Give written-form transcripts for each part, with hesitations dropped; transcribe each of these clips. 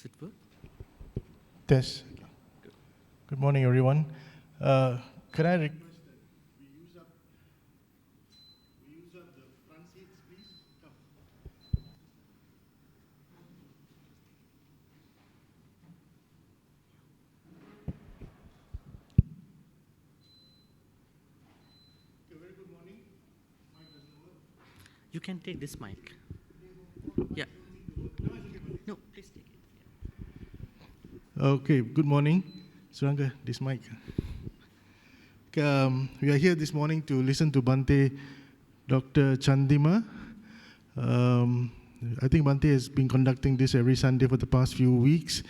Does it work? Test. Good morning, everyone. Could I request that we use up the front seats, please? Come. Okay, very good morning. Mic doesn't work. You can take this mic. Yeah. No, please take it. Okay, good morning. Suranga, this mic. We are here this morning to listen to Bhante, Dr. Chandima. I think Bhante has been conducting this every Sunday for the past few weeks.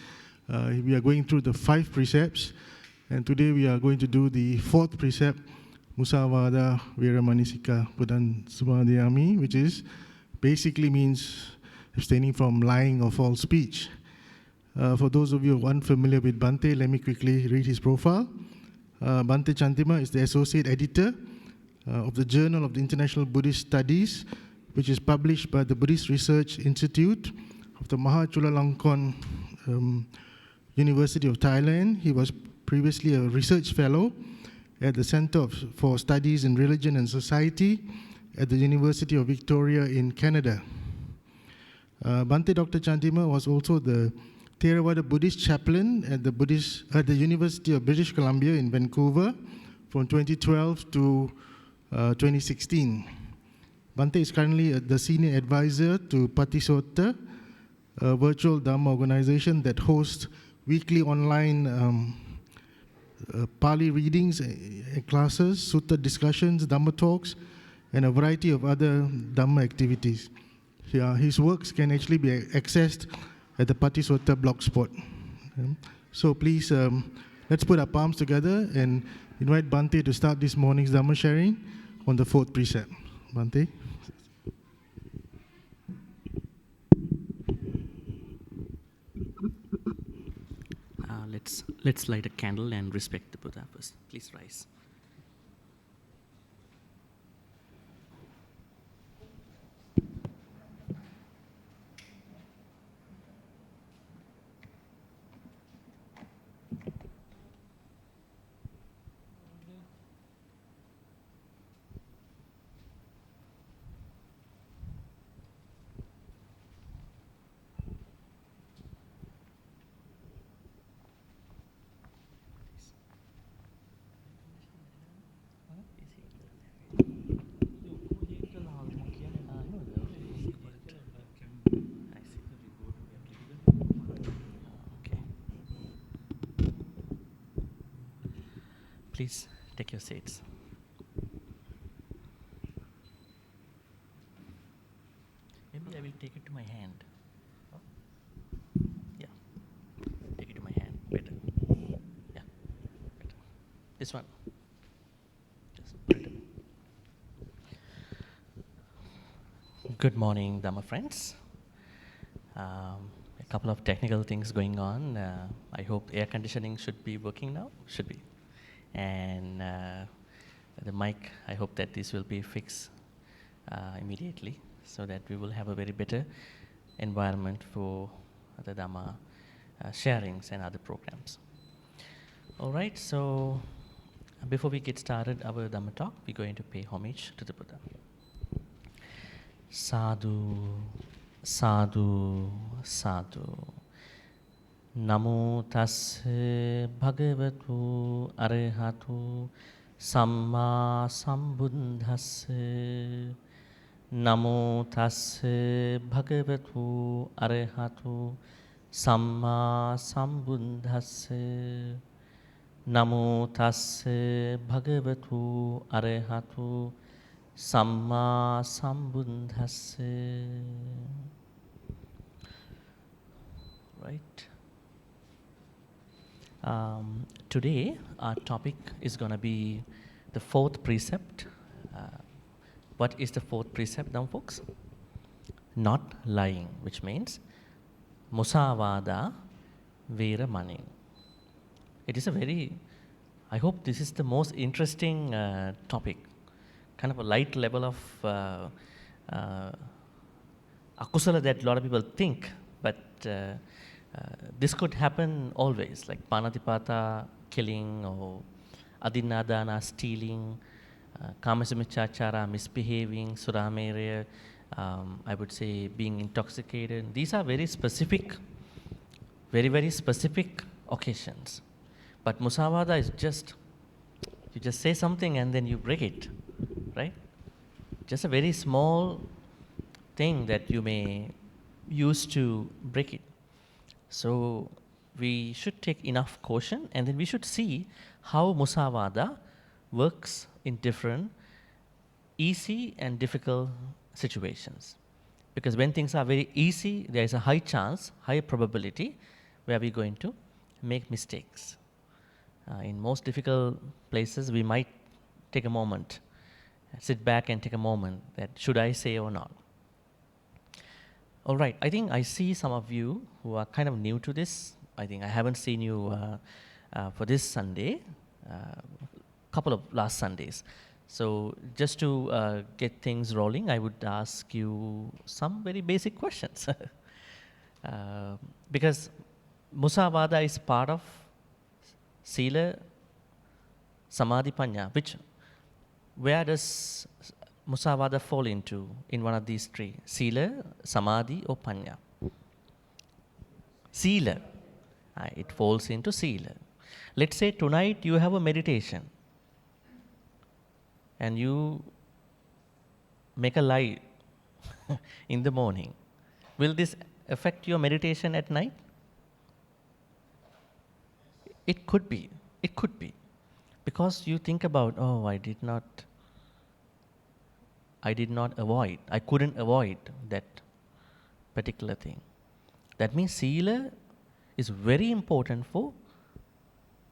We are going through the 5 precepts, and today we are going to do the 4th precept, Musavada Viramanisika Pudan Sumadhyami, which is basically means abstaining from lying or false speech. For those of you who are unfamiliar with Bhante, let me quickly read his profile. Bhante Chandima is the associate editor of the Journal of the International Buddhist Studies, which is published by the Buddhist Research Institute of the Mahachulalongkorn University of Thailand. He was previously a research fellow at the Center for Studies in Religion and Society at the University of Victoria in Canada. Bhante Dr. Chandima was also the Theravada Buddhist chaplain at the University of British Columbia in Vancouver from 2012 to 2016. Bhante is currently the senior advisor to Patisotta, a virtual Dhamma organization that hosts weekly online Pali readings, classes, sutta discussions, Dhamma talks, and a variety of other Dhamma activities. His works can actually be accessed at the Patisotta blogspot. So please, let's put our palms together and invite Bhante to start this morning's Dhamma sharing on the 4th precept. Bhante. Let's light a candle and respect the Buddha first. Please rise. Please take your seats. Maybe I will take it to my hand. Yeah, take it to my hand. Better. Yeah, better. This one. Just better. Good morning, Dhamma friends. A couple of technical things going on. I hope air conditioning should be working now. Should be. And the mic, I hope that this will be fixed immediately so that we will have a very better environment for the Dhamma sharings and other programs. All right, so before we get started our Dhamma talk, we're going to pay homage to the Buddha. Sadhu, sadhu, sadhu. Namo tassa bhagavatu arahatu samma sambuddhassa. Namo tassa bhagavatu arahatu samma sambuddhassa. Namo tassa bhagavatu arahatu samma sambuddhassa. Right. Today our topic is going to be the 4th precept. What is the 4th precept now, folks? Not lying, which means Musavada Veramani. It is a very, I hope this is the most interesting topic. Kind of a light level of akusala that a lot of people think, but This could happen always, like panatipata, killing, or adinadana, stealing, kamasamichachara, misbehaving, suramerya, I would say being intoxicated. These are very specific, very specific occasions. But musavada is just, you just say something and then you break it, right? Just a very small thing that you may use to break it. So we should take enough caution, and then we should see how musavada works in different easy and difficult situations. Because when things are very easy, there is a high chance, high probability where we're going to make mistakes. In most difficult places, we might take a moment, sit back and take a moment that should I say or not. All right, I think I see some of you who are kind of new to this. I think I haven't seen you for this Sunday, couple of last Sundays. So just to get things rolling, I would ask you some very basic questions. Because Musavada is part of Sila, Samadhi, Panya, where does Musavada fall into in one of these three? Sila, Samadhi or Panya? Sila. It falls into Sila. Let's say tonight you have a meditation and you make a lie in the morning. Will this affect your meditation at night? It could be. It could be. Because you think about, oh, I did not avoid, I couldn't avoid that particular thing. That means Sila is very important for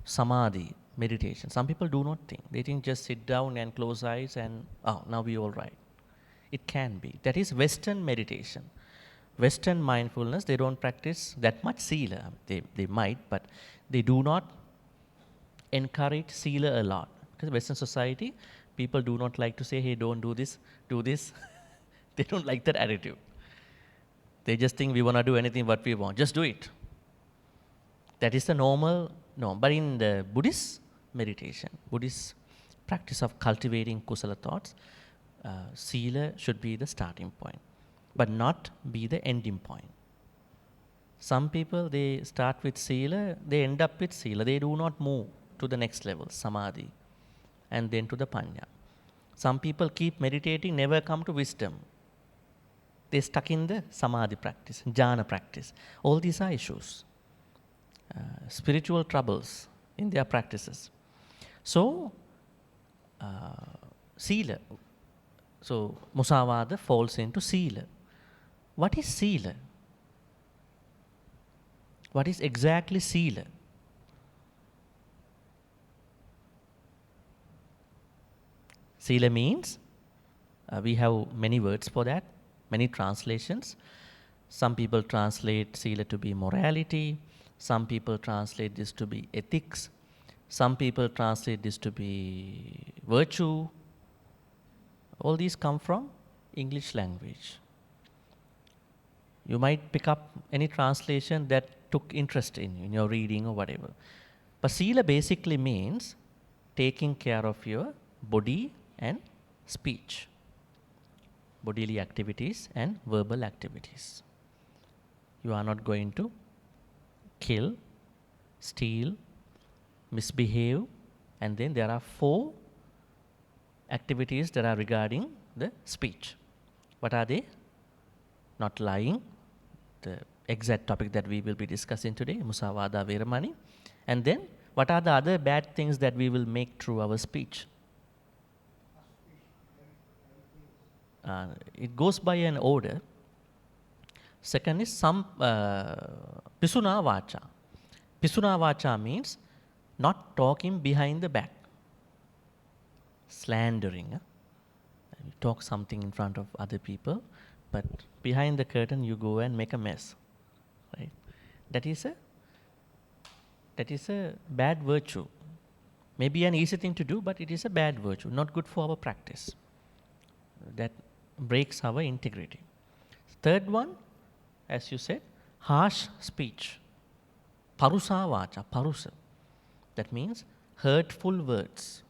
Samadhi, meditation. Some people do not think. They think just sit down and close eyes and, oh, now we're all right. It can be. That is Western meditation. Western mindfulness, they don't practice that much Sila. They might, but they do not encourage Sila a lot. Because Western society, people do not like to say, hey, don't do this, do this. They don't like that attitude. They just think we want to do anything what we want. Just do it. That is the normal norm. But in the Buddhist meditation, Buddhist practice of cultivating kusala thoughts, Sila should be the starting point, but not be the ending point. Some people, they start with Sila, they end up with Sila. They do not move to the next level, Samadhi, and then to the Panya. Some people keep meditating, never come to wisdom. They stuck in the Samadhi practice, Jhana practice. All these are issues. Spiritual troubles in their practices. So, Sila. So, Musavada falls into Sila. What is Sila? What is exactly Sila? Sila means, we have many words for that, many translations. Some people translate Sila to be morality. Some people translate this to be ethics. Some people translate this to be virtue. All these come from English language. You might pick up any translation that took interest in your reading or whatever. But Sila basically means taking care of your body and speech, bodily activities and verbal activities. You are not going to kill, steal, misbehave, and then there are 4 activities that are regarding the speech. What are they? Not lying, the exact topic that we will be discussing today, Musavada Veramani. And then, what are the other bad things that we will make through our speech? It goes by an order. Second is Pisuna Vacha. Pisuna Vacha means not talking behind the back. Slandering. You talk something in front of other people, but behind the curtain you go and make a mess. Right? That is a bad virtue. Maybe an easy thing to do, but it is a bad virtue, not good for our practice. That breaks our integrity. Third one, as you said, harsh speech. Parusa vacha, parusa. That means hurtful words.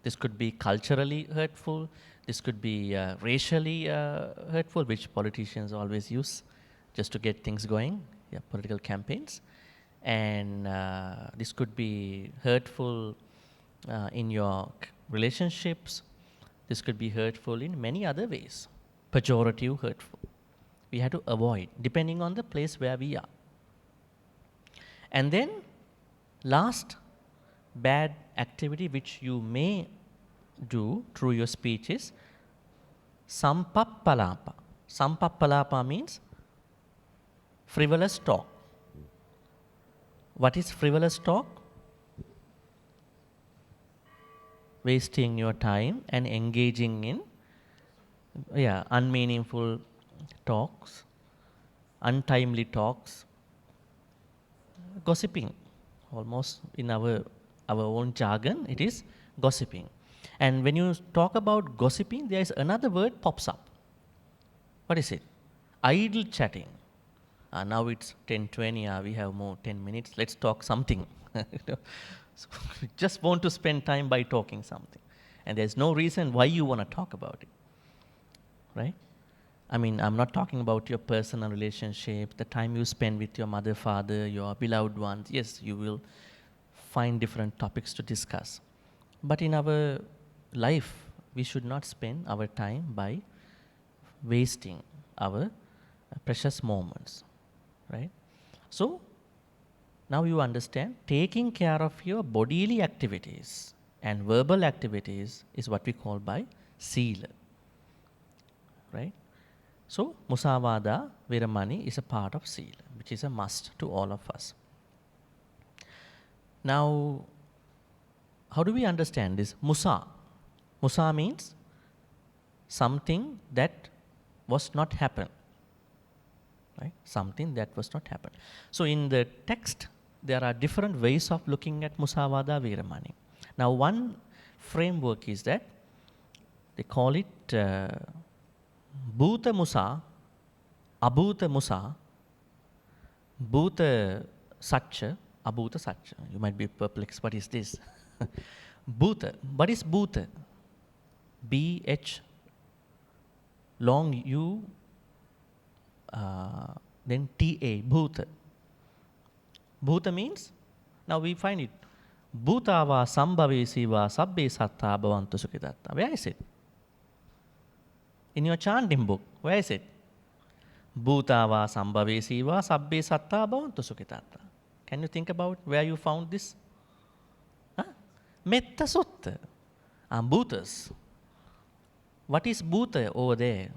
This could be culturally hurtful. This could be racially hurtful, which politicians always use just to get things going, yeah, political campaigns. And this could be hurtful in your relationships. This could be hurtful in many other ways. Pejorative, hurtful. We have to avoid, depending on the place where we are. And then, last bad activity which you may do through your speech is sampappalapa. Sampappalapa means frivolous talk. What is frivolous talk? Wasting your time and engaging in unmeaningful talks, untimely talks, gossiping. Almost in our own jargon, it is gossiping. And when you talk about gossiping, there is another word pops up. What is it? Idle chatting. Now it's 10:20. We have more 10 minutes. Let's talk something. So we just want to spend time by talking something, and there's no reason why you want to talk about it, right? I mean, I'm not talking about your personal relationship, the time you spend with your mother, father, your beloved ones. Yes, you will find different topics to discuss. But in our life, we should not spend our time by wasting our precious moments, right? So, now you understand, taking care of your bodily activities and verbal activities is what we call by sila, right? So, musavada, viramani is a part of sila, which is a must to all of us. Now, how do we understand this? Musa. Musa means something that was not happen, right? Something that was not happen. So, in the text, there are different ways of looking at musavada, viramani. Now, one framework is that they call it Bhuta Musa, Abhuta Musa, Bhuta Satcha, Abhuta Satcha. You might be perplexed, what is this? Bhuta. What is Bhuta? B-H, long U, then T-A, Bhuta. Bhuta means, now we find it, Bhutava Sambhavesiva Sabbe Satta Bhavantu Sukhitatta. Where is it? In your chanting book, where is it? Bhutava Sambhavesiva Sabbe Satta Bhavantu Sukhitatta. Can you think about where you found this? Huh? Metta Sutta. Bhutas. What is Bhuta over there?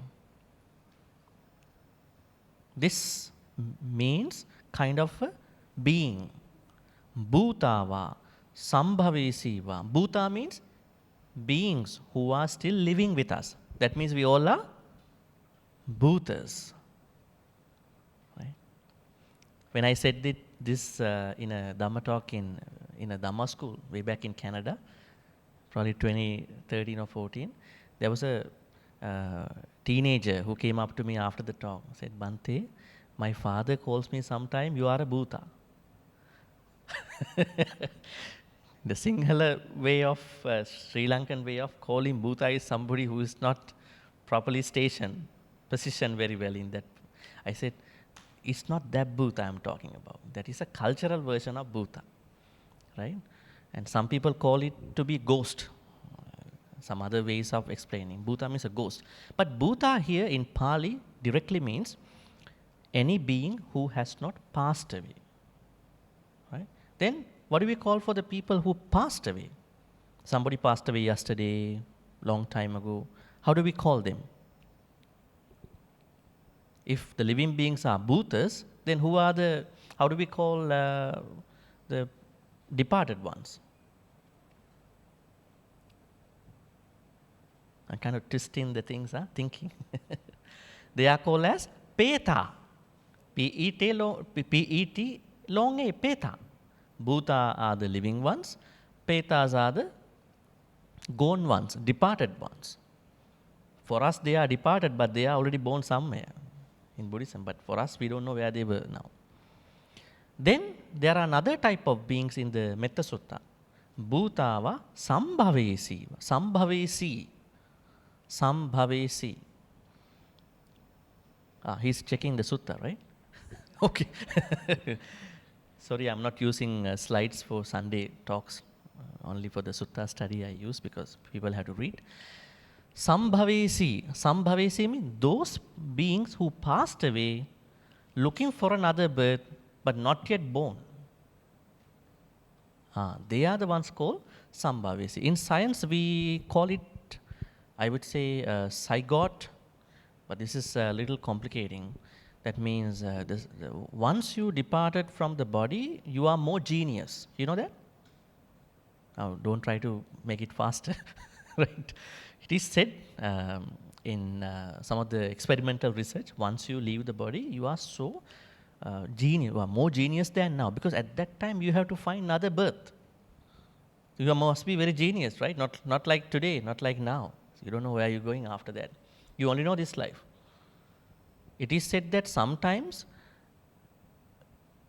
This means kind of a being. Bhutava Sambhavesiva. Bhuta means beings who are still living with us. That means we all are Bhutas. Right? When I said this in a Dhamma talk in a Dhamma school way back in Canada, probably 2013 or 14, there was a teenager who came up to me after the talk and said, Bhante, my father calls me sometime, you are a Bhuta. The Sinhala way of, Sri Lankan way of calling Bhuta is somebody who is not properly positioned very well in that. I said, it's not that Bhuta I'm talking about. That is a cultural version of Bhuta, right? And some people call it to be ghost. Some other ways of explaining. Bhuta means a ghost. But Bhuta here in Pali directly means any being who has not passed away, right? Then what do we call for the people who passed away? Somebody passed away yesterday, long time ago. How do we call them? If the living beings are Bhutas, then how do we call the departed ones? I'm kind of twisting the things, thinking. They are called as Peta. P-E-T long A, Peta. Bhuta are the living ones. Petas are the gone ones, departed ones. For us, they are departed, but they are already born somewhere in Buddhism. But for us, we don't know where they were now. Then there are another type of beings in the Metta Sutta. Bhutava sambhavesi. Sambhavesi. Sambhavesi. He's checking the sutta, right? Okay. Sorry, I'm not using slides for Sunday talks. Only for the sutta study I use because people have to read. Sambhavesi. Sambhavesi means those beings who passed away looking for another birth but not yet born. They are the ones called Sambhavesi. In science, we call it, I would say, zygote, but this is a little complicating. That means once you departed from the body, you are more genius. You know that? Now, don't try to make it faster, right? It is said in some of the experimental research, once you leave the body, you are so genius, you are more genius than now, because at that time you have to find another birth. You must be very genius, right? Not like today, not like now. You don't know where you're going after that. You only know this life. It is said that sometimes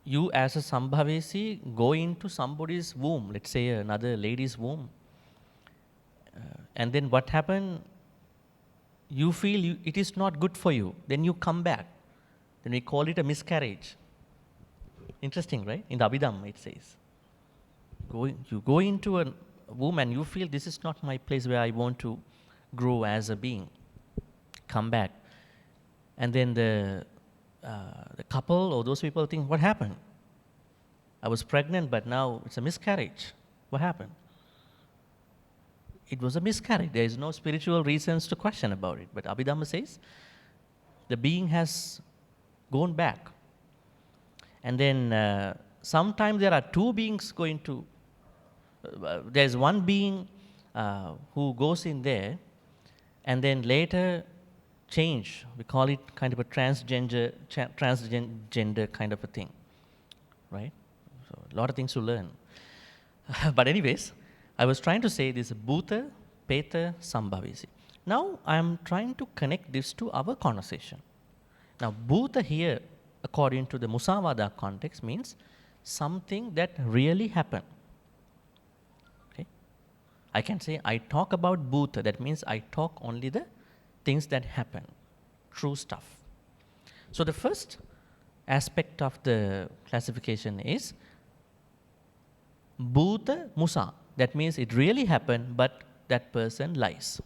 you as a Sambhavesi go into somebody's womb, let's say another lady's womb, and then what happened, you feel it is not good for you, then you come back. Then we call it a miscarriage. Interesting, right? In the Abhidhamma it says. You go into a womb and you feel this is not my place where I want to grow as a being. Come back. And then the couple or those people think, what happened? I was pregnant, but now it's a miscarriage. What happened? It was a miscarriage. There is no spiritual reasons to question about it. But Abhidhamma says, the being has gone back. And then sometimes there are two beings going to, there's one being who goes in there, and then later change. We call it kind of a transgender kind of a thing, right? So a lot of things to learn. But anyways, I was trying to say this Bhuta, Peta, Sambhavesi. Now I am trying to connect this to our conversation. Now Bhuta here, according to the Musavada context, means something that really happened. Okay? I can say I talk about Bhuta, that means I talk only the things that happen, true stuff. So the first aspect of the classification is Bhuta Musa. That means it really happened, but that person lies.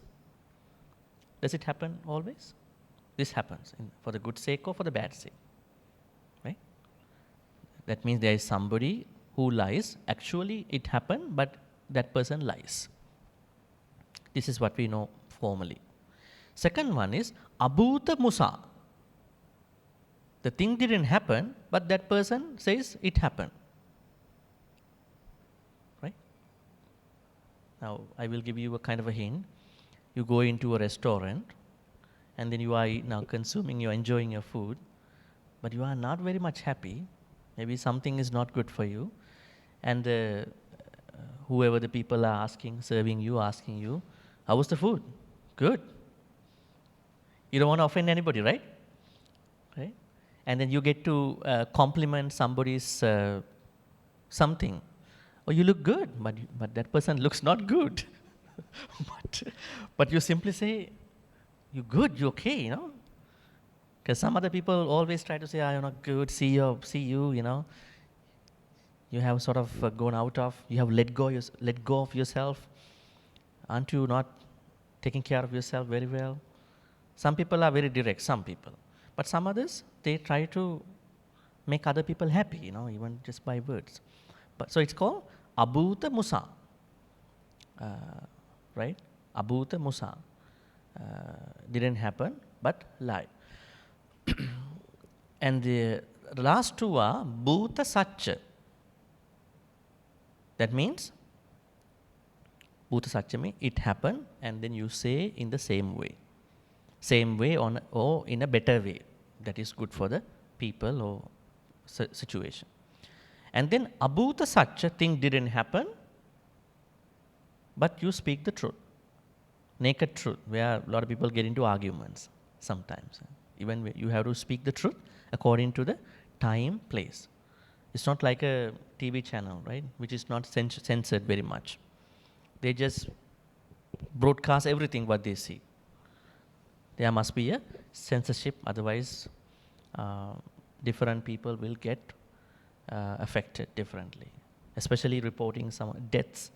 Does it happen always? This happens for the good sake or for the bad sake, right? That means there is somebody who lies. Actually, it happened, but that person lies. This is what we know formally. Second one is Abhuta Musa. The thing didn't happen, but that person says it happened. Right? Now, I will give you a kind of a hint. You go into a restaurant, and then you are now consuming, you're enjoying your food, but you are not very much happy. Maybe something is not good for you. And whoever the people are asking, serving you, asking you, how was the food? Good. You don't want to offend anybody, right? Right? And then you get to compliment somebody's something. Oh, you look good, but that person looks not good. but you simply say, you're good, you're okay, you know? Because some other people always try to say, you're not good, see you, you know? You have sort of gone out of, you have let go of yourself. Aren't you not taking care of yourself very well? Some people are very direct, some people. But some others, they try to make other people happy, you know, even just by words. So it's called Abhuta Musa, right? Abhuta Musa. Didn't happen, but lie. And the last two are Bhuta Satcha. That means, Bhuta Satcha means it happened, and then you say in the same way. Same way or in a better way. That is good for the people or situation. And then Abhuta Satcha, thing didn't happen, but you speak the truth. Naked truth, where a lot of people get into arguments sometimes. Even you have to speak the truth according to the time, place. It's not like a TV channel, right? Which is not censored very much. They just broadcast everything what they see. There must be a censorship, otherwise uh, different people will get affected differently. Especially reporting some deaths,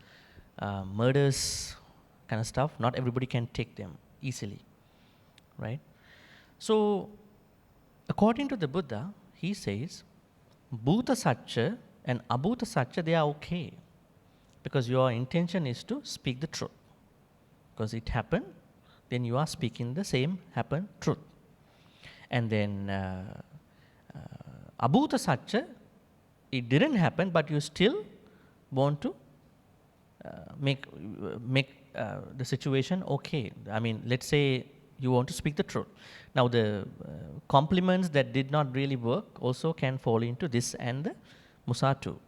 murders, kind of stuff. Not everybody can take them easily, right? So, according to the Buddha, he says, Bhuta Satcha and Abhuta Satcha, they are okay. Because your intention is to speak the truth. Because it happened, then you are speaking the same happened truth. And then Abhuta Satcha, it didn't happen, but you still want to make the situation okay. I mean, let's say you want to speak the truth. Now, the compliments that did not really work also can fall into this and the Musa too.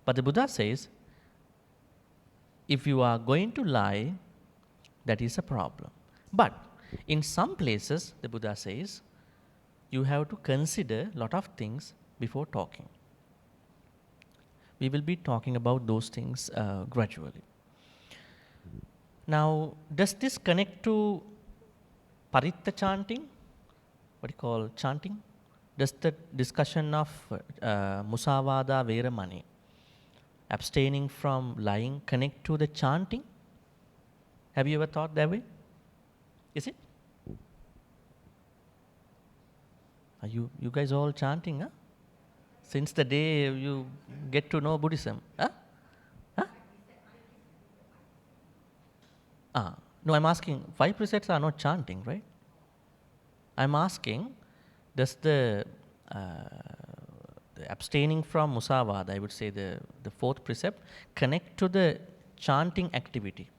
But the Buddha says, if you are going to lie, that is a problem. But in some places, the Buddha says, you have to consider a lot of things before talking. We will be talking about those things gradually. Now, does this connect to Paritta chanting? What do you call chanting? Does the discussion of Musavada Veramani, abstaining from lying, connect to the chanting? Have you ever thought that way? Is it? Are you guys all chanting, huh? Since the day you get to know Buddhism, huh? Huh? No, I'm asking, 5 precepts are not chanting, right? I'm asking, does the abstaining from Musavada, I would say the 4th precept, connect to the chanting activity?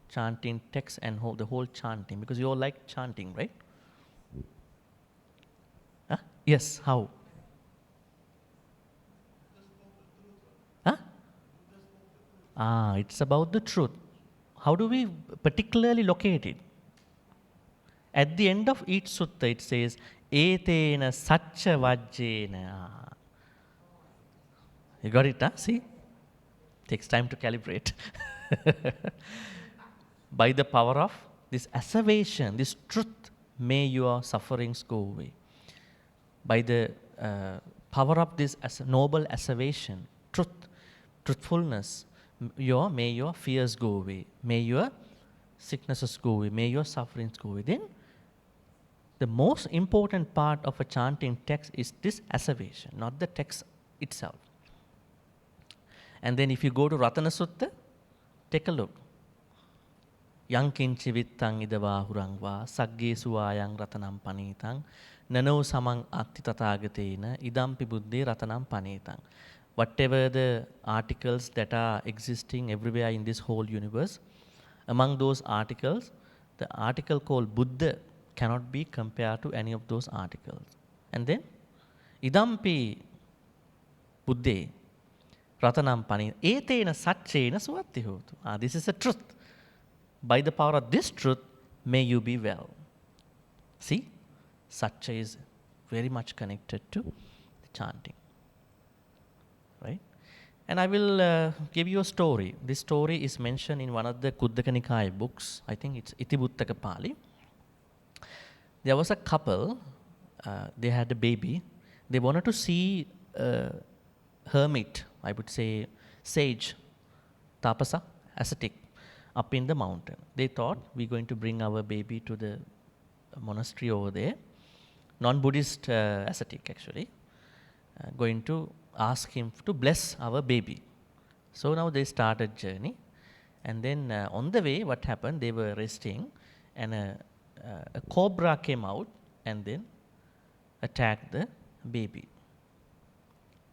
Chanting text and the whole chanting, because you all like chanting, right? Huh? Yes, how? Huh? It's about the truth. How do we particularly locate it? At the end of each sutta, it says, Etena Satcha Vajjena. You got it, huh? See? Takes time to calibrate. By the power of this asseveration, this truth, may your sufferings go away. By the power of this noble asseveration, truthfulness, may your fears go away, may your sicknesses go away, may your sufferings go away. Then the most important part of a chanting text is this asseveration, not the text itself. And then if you go to Ratana Sutta, take a look. Yankinchi vittang idava hurangva, saggesu ayang ratanam panitang, nano samang atti tathagatena, idampi buddhe ratanam panitang. Whatever the articles that are existing everywhere in this whole universe, among those articles, the article called Buddha cannot be compared to any of those articles. And then, idampi buddhe ratanam panitang, etena satchena suatti hotu. This is a truth. By the power of this truth, may you be well. See, Satcha is very much connected to the chanting, right? And I will give you a story. This story is mentioned in one of the Kuddaka Nikaya books. I think it's Itibuttaka Pali. There was a couple, they had a baby. They wanted to see a hermit, I would say sage, tapasa, ascetic, up in the mountain. They thought, we're going to bring our baby to the monastery over there. Non-Buddhist ascetic actually. Going to ask him to bless our baby. So now they started journey. And then on the way, what happened? They were resting and a cobra came out and then attacked the baby.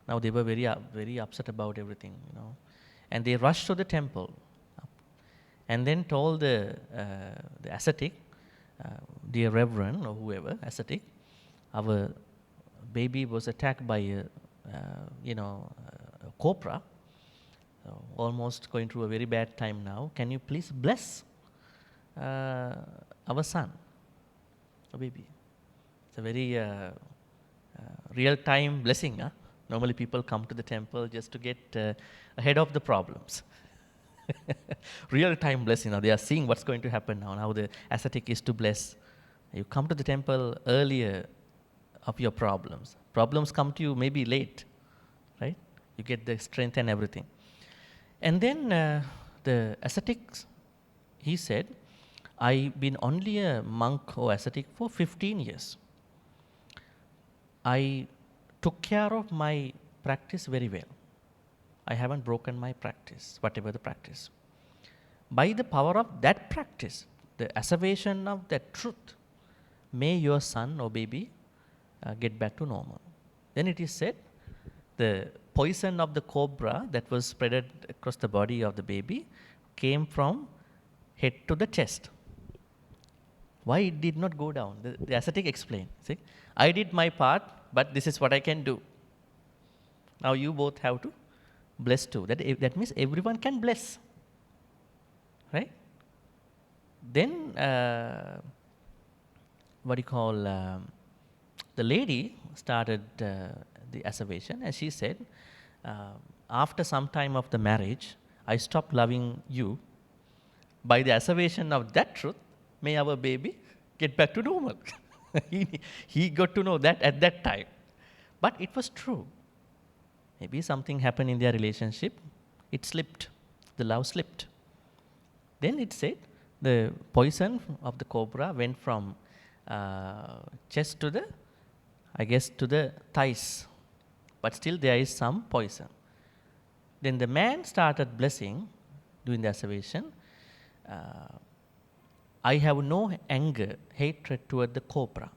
Now they were very upset about everything, and they rushed to the temple. And then told the ascetic, dear reverend or whoever, ascetic, our baby was attacked by a cobra, almost going through a very bad time now. Can you please bless our son, a baby? It's a very real-time blessing. Huh? Normally people come to the temple just to get ahead of the problems. Real time blessing. Now they are seeing what's going to happen now, how the ascetic is to bless. You come to the temple earlier of your problems. Problems come to you maybe late, right? You get the strength and everything. And then the ascetics, he said, I've been only a monk or ascetic for 15 years. I took care of my practice very well. I haven't broken my practice, whatever the practice. By the power of that practice, the assertion of that truth, may your son or baby get back to normal. Then it is said, the poison of the cobra that was spread across the body of the baby came from head to the chest. Why it did not go down? The ascetic explained. See, I did my part, but this is what I can do. Now you both have to bless too. That means everyone can bless. Right? Then, the lady started the asseveration, and she said, after some time of the marriage, I stopped loving you. By the assertion of that truth, may our baby get back to normal. he got to know that at that time. But it was true. Maybe something happened in their relationship. It slipped. The love slipped. Then it said the poison of the cobra went from chest to the thighs. But still there is some poison. Then the man started blessing, doing the asseveration. I have no anger, hatred toward the cobra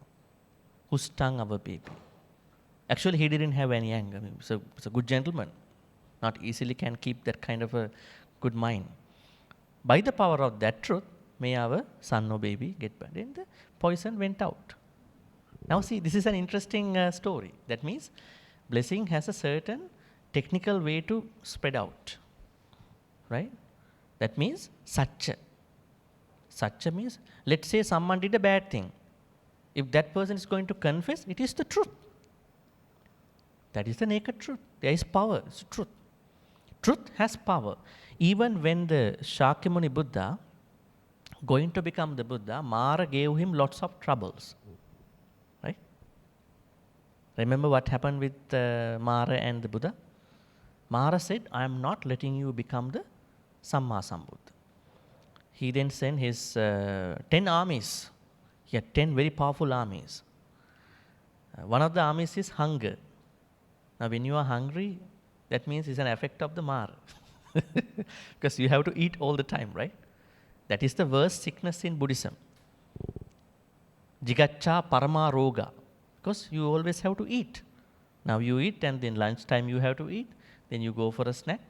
who stung our baby. Actually, he didn't have any anger. He's a good gentleman. Not easily can keep that kind of a good mind. By the power of that truth, may our son or baby get back. Then the poison went out. Now see, this is an interesting story. That means blessing has a certain technical way to spread out. Right? That means satcha. Satcha means, let's say someone did a bad thing. If that person is going to confess, it is the truth. That is the naked truth. There is power. It's truth. Truth has power. Even when the Shakyamuni Buddha, going to become the Buddha, Mara gave him lots of troubles. Right? Remember what happened with Mara and the Buddha? Mara said, I am not letting you become the Samma Sambuddha. He then sent his 10 armies. He had 10 very powerful armies. One of the armies is hunger. Now, when you are hungry, that means it's an effect of the Mara. Because you have to eat all the time, right? That is the worst sickness in Buddhism. Jigacha parama roga. Because you always have to eat. Now you eat, and then lunchtime you have to eat. Then you go for a snack.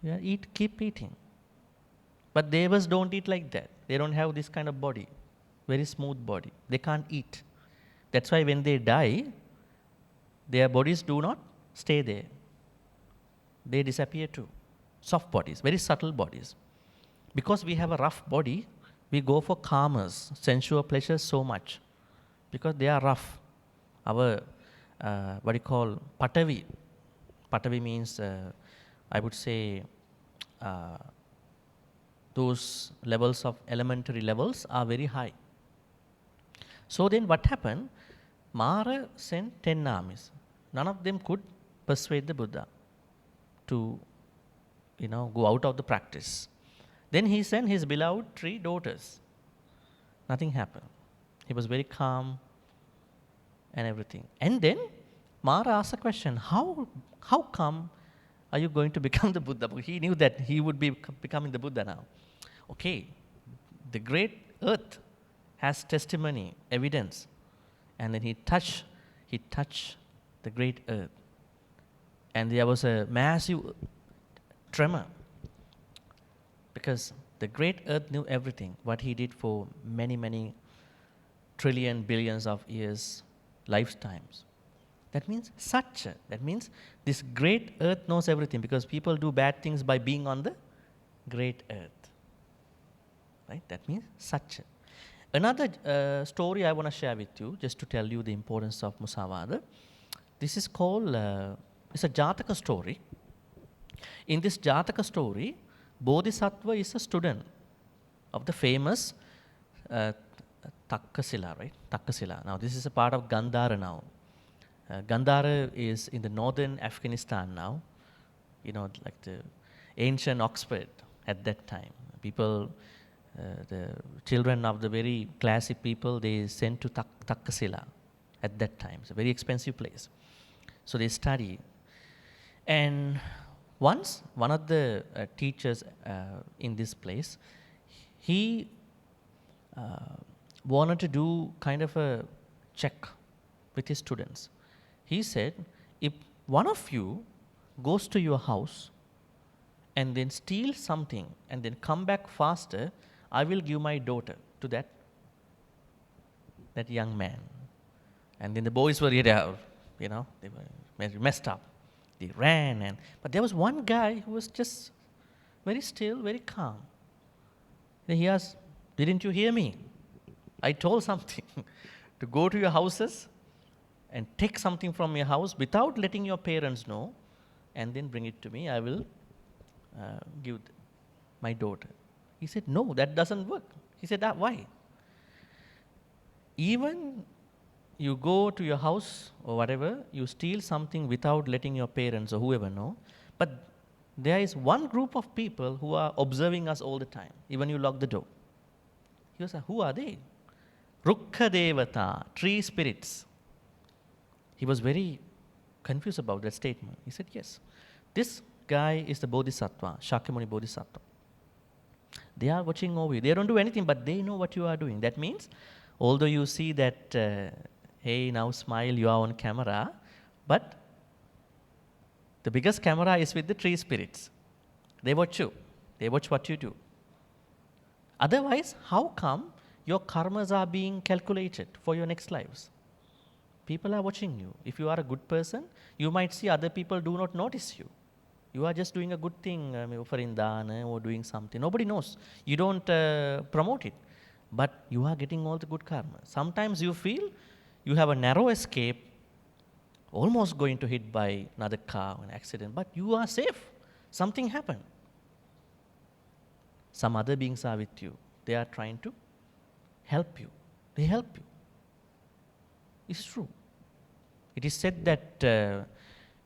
You keep eating. But devas don't eat like that. They don't have this kind of body. Very smooth body. They can't eat. That's why when they die, their bodies do not stay there. They disappear too. Soft bodies, very subtle bodies. Because we have a rough body, we go for calmers, sensual pleasures so much. Because they are rough. Our, patavi. Patavi means, I would say, those levels of elementary levels are very high. So then what happened? Mara sent 10 armies. None of them could persuade the Buddha to, go out of the practice. Then he sent his beloved 3 daughters. Nothing happened. He was very calm and everything. And then Mara asked a question, how come are you going to become the Buddha? Because he knew that he would be becoming the Buddha now. Okay, the great earth has testimony, evidence. And then he touched the great earth. And there was a massive tremor. Because the great earth knew everything, what he did for many, many trillion, billions of years, lifetimes. That means satcha. That means this great earth knows everything, because people do bad things by being on the great earth. Right? That means satcha. Another story I want to share with you, just to tell you the importance of Musavada. This is called, it's a Jataka story. In this Jataka story, Bodhisattva is a student of the famous uh, Takkasila, right? Takkasila. Now, this is a part of Gandhara now. Gandhara is in the northern Afghanistan now, like the ancient Oxford at that time. People, the children of the very classy people, they sent to Takkasila at that time. It's a very expensive place. So they study. And once, one of the teachers in this place, he wanted to do kind of a check with his students. He said, if one of you goes to your house and then steals something and then come back faster, I will give my daughter to that young man. And then the boys were they were messed up. They ran, but there was one guy who was just very still, very calm. And he asked, didn't you hear me? I told something to go to your houses and take something from your house without letting your parents know, and then bring it to me. I will give my daughter. He said, no, that doesn't work. He said, why? Even you go to your house or whatever, you steal something without letting your parents or whoever know, but there is one group of people who are observing us all the time, even you lock the door. He was like, who are they? Rukkha Devata, tree spirits. He was very confused about that statement. He said, yes, this guy is the Bodhisattva, Shakyamuni Bodhisattva. They are watching over you. They don't do anything, but they know what you are doing. That means, although you see that, hey, now smile, you are on camera, but the biggest camera is with the tree spirits. They watch you. They watch what you do. Otherwise, how come your karmas are being calculated for your next lives? People are watching you. If you are a good person, you might see other people do not notice you. You are just doing a good thing, offering dana or doing something. Nobody knows. You don't promote it. But you are getting all the good karma. Sometimes you feel you have a narrow escape, almost going to hit by another car, an accident, but you are safe. Something happened. Some other beings are with you. They are trying to help you. They help you. It's true. It is said that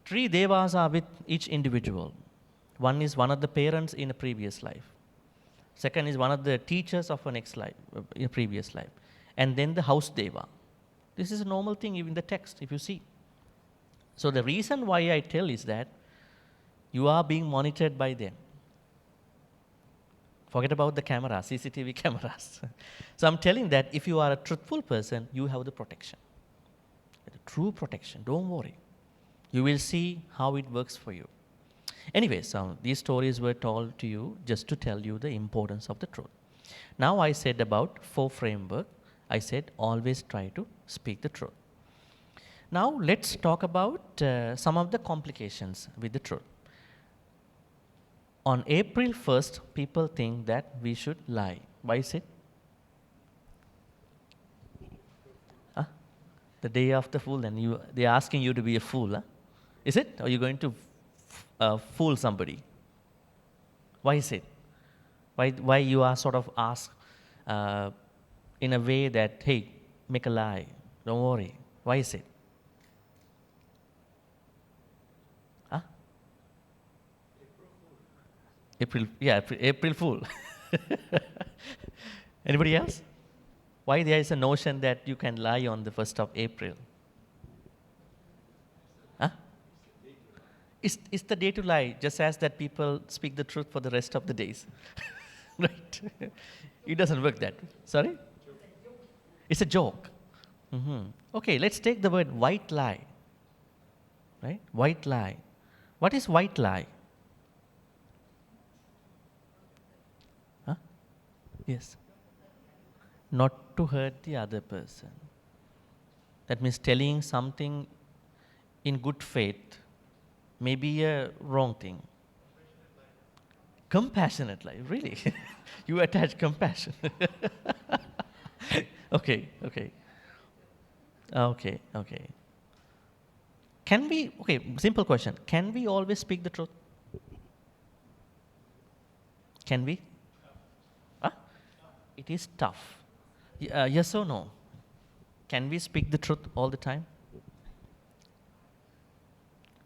three devas are with each individual. One is one of the parents in a previous life. Second is one of the teachers of a next life, in a previous life. And then the house deva. This is a normal thing even in the text, if you see. So the reason why I tell is that you are being monitored by them. Forget about the camera, CCTV cameras. So I'm telling that if you are a truthful person, you have the protection. The true protection, don't worry. You will see how it works for you. Anyway, so these stories were told to you just to tell you the importance of the truth. Now I said about 4 framework. I said always try to speak the truth. Now let's talk about some of the complications with the truth. On April 1st, people think that we should lie. Why is it? Huh? The day after fool, and they are asking you to be a fool. Huh? Is it? Or are you going to fool somebody? Why is it? Why you are sort of asked in a way that, hey, make a lie, don't worry. Why is it? Huh? April Fool. Anybody else? Why there is a notion that you can lie on the 1st of April? Huh? It's the day to lie, just as that people speak the truth for the rest of the days. Right? It doesn't work that way. Sorry? It's a joke. Mm-hmm. Okay, let's take the word white lie. Right? White lie. What is white lie? Huh? Yes. Not to hurt the other person. That means telling something in good faith may be a wrong thing. Compassionate lie, really? You attach compassion. Okay. Can we, okay, simple question. Can we always speak the truth? Can we? Huh? It is tough. Yes or no? Can we speak the truth all the time?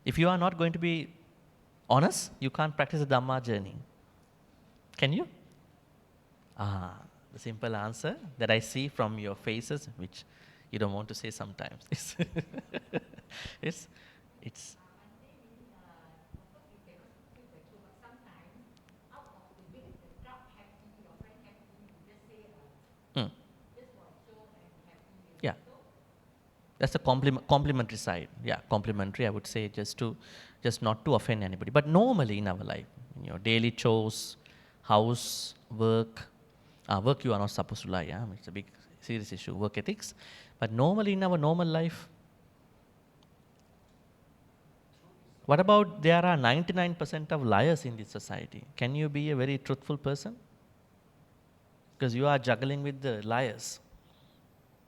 If you are not going to be honest, you can't practice the Dhamma journey. Can you? The simple answer that I see from your faces, which you don't want to say sometimes, is it's, it's mm, yeah. That's the complementary side. Yeah, complementary. I would say just not to offend anybody. But normally in our life, in your daily chores, house, work you are not supposed to lie. Yeah, it's a big serious issue. Work ethics. But normally in our normal life, what about there are 99% of liars in this society? Can you be a very truthful person? Because you are juggling with the liars.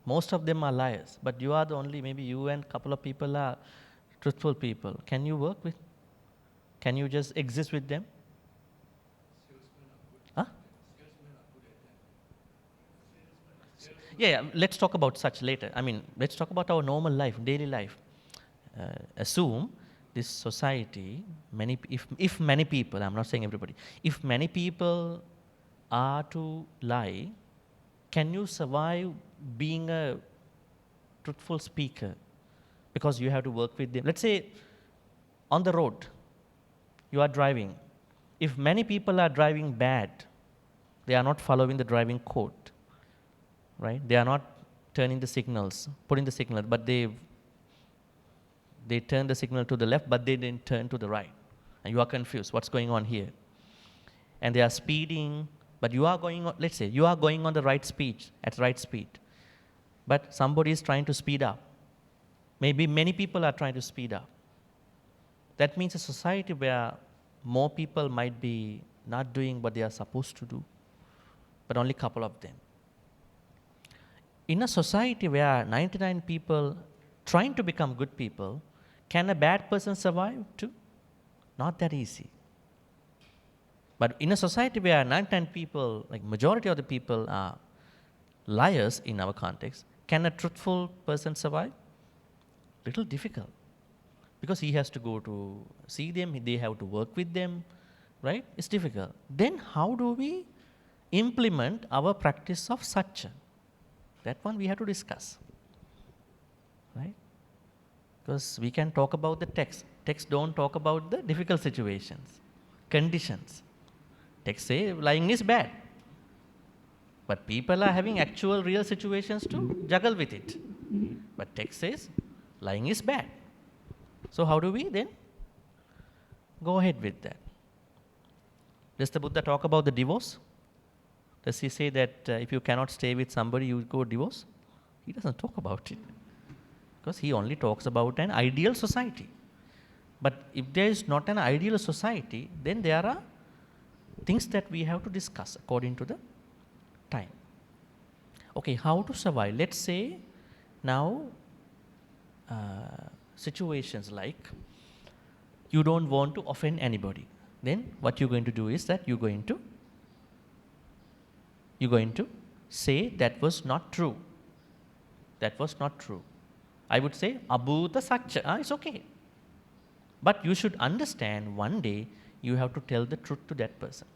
Most of them are liars, but you are the only, maybe you and couple of people are truthful people. Can you work with? Can you just exist with them? Huh? Yeah, let's talk about such later. I mean, let's talk about our normal life, daily life. Assume this society, if many people, I'm not saying everybody, if many people are to lie, can you survive being a truthful speaker? Because you have to work with them. Let's say on the road, you are driving. If many people are driving bad, they are not following the driving code, right? They are not turning the signals, putting the signal, but they turn the signal to the left, but they didn't turn to the right. And you are confused. What's going on here? And they are speeding, but you are going on, let's say, you are going on the right speed, at right speed. But somebody is trying to speed up. Maybe many people are trying to speed up. That means a society where more people might be not doing what they are supposed to do, but only a couple of them. In a society where 99 people trying to become good people, can a bad person survive too? Not that easy. But in a society where 99 people, like majority of the people are liars in our context, can a truthful person survive? Little difficult. Because he has to go to see them, they have to work with them, right? It's difficult. Then how do we implement our practice of satya? That one we have to discuss, right? Because we can talk about the text. Text don't talk about the difficult situations, conditions. Text say lying is bad. But people are having actual real situations to juggle with it. But text says lying is bad. So how do we then go ahead with that? Does the Buddha talk about the divorce? Does he say that if you cannot stay with somebody, you go divorce? He doesn't talk about it. Because he only talks about an ideal society. But if there is not an ideal society, then there are things that we have to discuss according to the time. Okay, how to survive? Let's say now situations like you don't want to offend anybody. Then what you're going to do is that you're going to say that was not true. That was not true. I would say abhuta satya. It's okay. But you should understand one day you have to tell the truth to that person.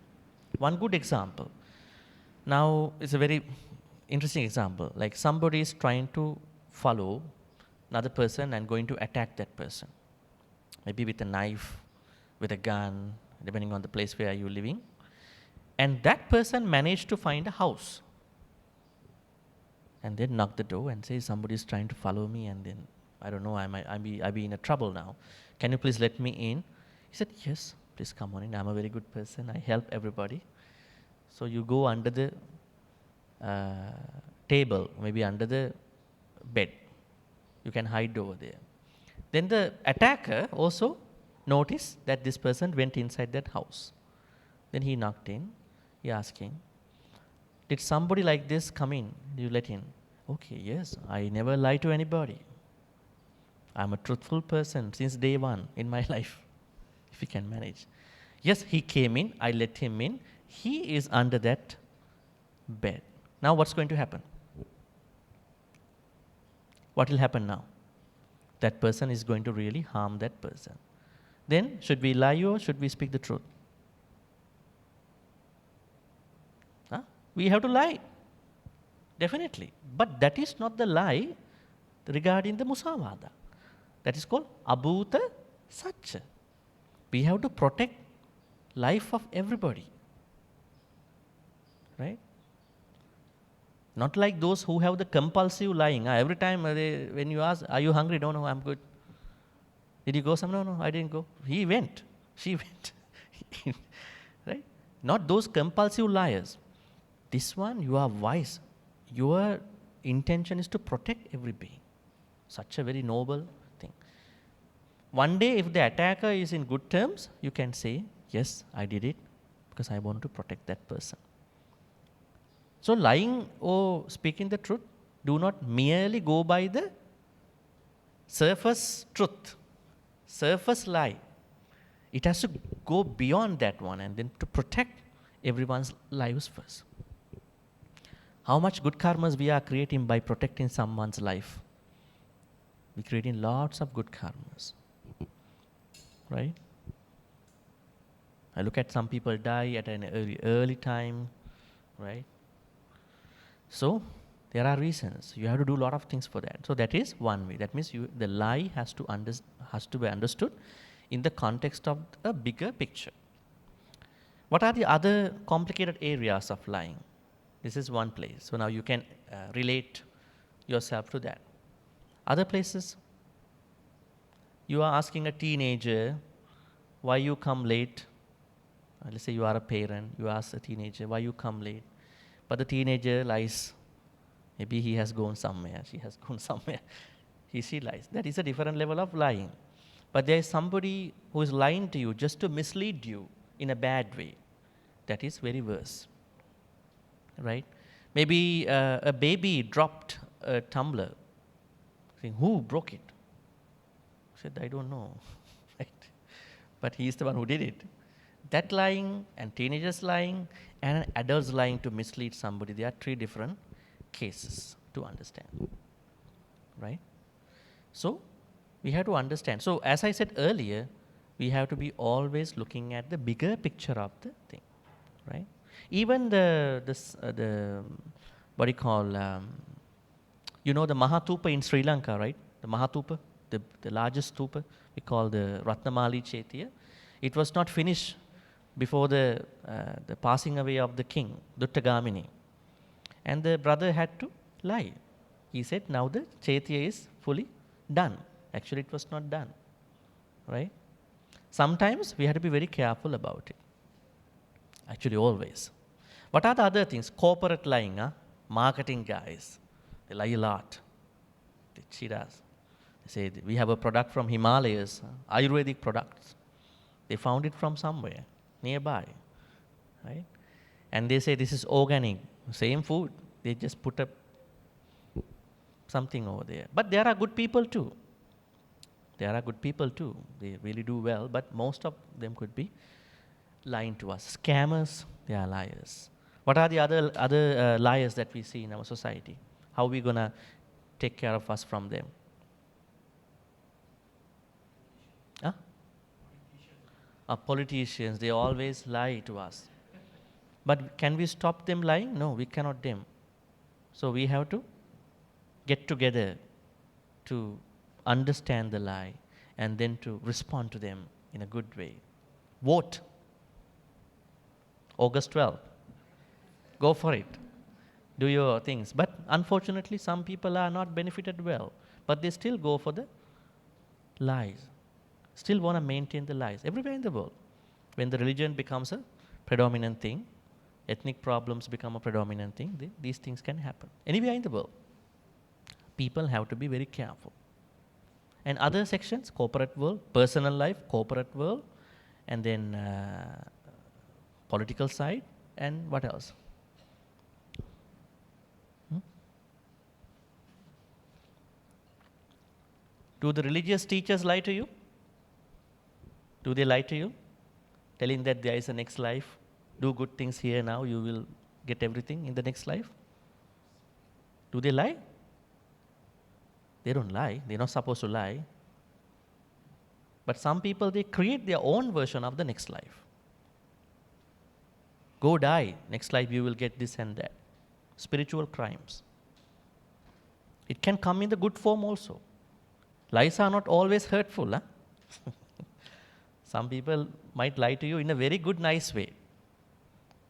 One good example. Now it's a very interesting example. Like somebody is trying to follow another person and going to attack that person. Maybe with a knife, with a gun, depending on the place where you're living. And that person managed to find a house. And then knock the door and say somebody is trying to follow me, and then I don't know, I be in a trouble now. Can you please let me in? He said, yes, please come on in. I'm a very good person. I help everybody. So you go under the table, maybe under the bed. You can hide over there. Then the attacker also noticed that this person went inside that house. Then he knocked in. He asked him, did somebody like this come in? You let in? Okay, yes, I never lie to anybody. I'm a truthful person since day one in my life, if he can manage. Yes, he came in, I let him in. He is under that bed. Now what's going to happen? What will happen now? That person is going to really harm that person. Then, should we lie or should we speak the truth? Huh? We have to lie. Definitely. But that is not the lie regarding the Musavada. That is called Abhuta Satcha. We have to protect life of everybody. Right? Not like those who have the compulsive lying. Every time when you ask, are you hungry? No, no, I'm good. Did you go some? No, no, I didn't go. He went. She went. Right? Not those compulsive liars. This one, you are wise. Your intention is to protect every being. Such a very noble thing. One day, if the attacker is in good terms, you can say, yes, I did it because I want to protect that person. So lying or speaking the truth, do not merely go by the surface truth, surface lie. It has to go beyond that one and then to protect everyone's lives first. How much good karmas we are creating by protecting someone's life? We're creating lots of good karmas. Right? I look at some people die at an early time, right? So there are reasons. You have to do a lot of things for that. So that is one way. That means the lie has to be understood in the context of a bigger picture. What are the other complicated areas of lying? This is one place. So now you can relate yourself to that. Other places, you are asking a teenager, why you come late? Let's say you are a parent, you ask a teenager, why you come late? But the teenager lies. Maybe he has gone somewhere, she has gone somewhere. She lies. That is a different level of lying. But there is somebody who is lying to you just to mislead you in a bad way. That is very worse. Right? Maybe a baby dropped a tumbler. Saying, who broke it? Said, I don't know. Right? But he is the one who did it. That lying and teenagers lying and adults lying to mislead somebody, they are three different cases to understand. Right? So, we have to understand. So, as I said earlier, we have to be always looking at the bigger picture of the thing. Right? Even the what do you call, you know the Mahatupa in Sri Lanka, right? The Mahatupa, the largest stupa, we call the Ratnamali Chaitya. It was not finished before the passing away of the king, Duttagamini. And the brother had to lie. He said, now the Chaitya is fully done. Actually, it was not done. Right? Sometimes we have to be very careful about it. Actually, always. What are the other things? Corporate lying, marketing guys. They lie a lot. They cheat us. They say, we have a product from Himalayas, Ayurvedic products. They found it from somewhere nearby. Right? And they say this is organic, same food. They just put up something over there. But there are good people too. There are good people too. They really do well, but most of them could be lying to us. Scammers, they are liars. What are the other liars that we see in our society? How are we going to take care of us from them? Huh? Politicians, they always lie to us. But can we stop them lying? No, we cannot them. So we have to get together to understand the lie and then to respond to them in a good way. Vote. August 12th. Go for it. Do your things. But unfortunately, some people are not benefited well. But they still go for the lies. Still want to maintain the lies. Everywhere in the world. When the religion becomes a predominant thing, ethnic problems become a predominant thing, these things can happen. Anywhere in the world. People have to be very careful. And other sections, corporate world, personal life, corporate world, and then political side, and what else? Do the religious teachers lie to you? Do they lie to you? Telling that there is a next life, do good things here now, you will get everything in the next life? Do they lie? They don't lie. They're not supposed to lie. But some people, they create their own version of the next life. Go die. Next life you will get this and that. Spiritual crimes. It can come in the good form also. Lies are not always hurtful. Huh? Some people might lie to you in a very good, nice way.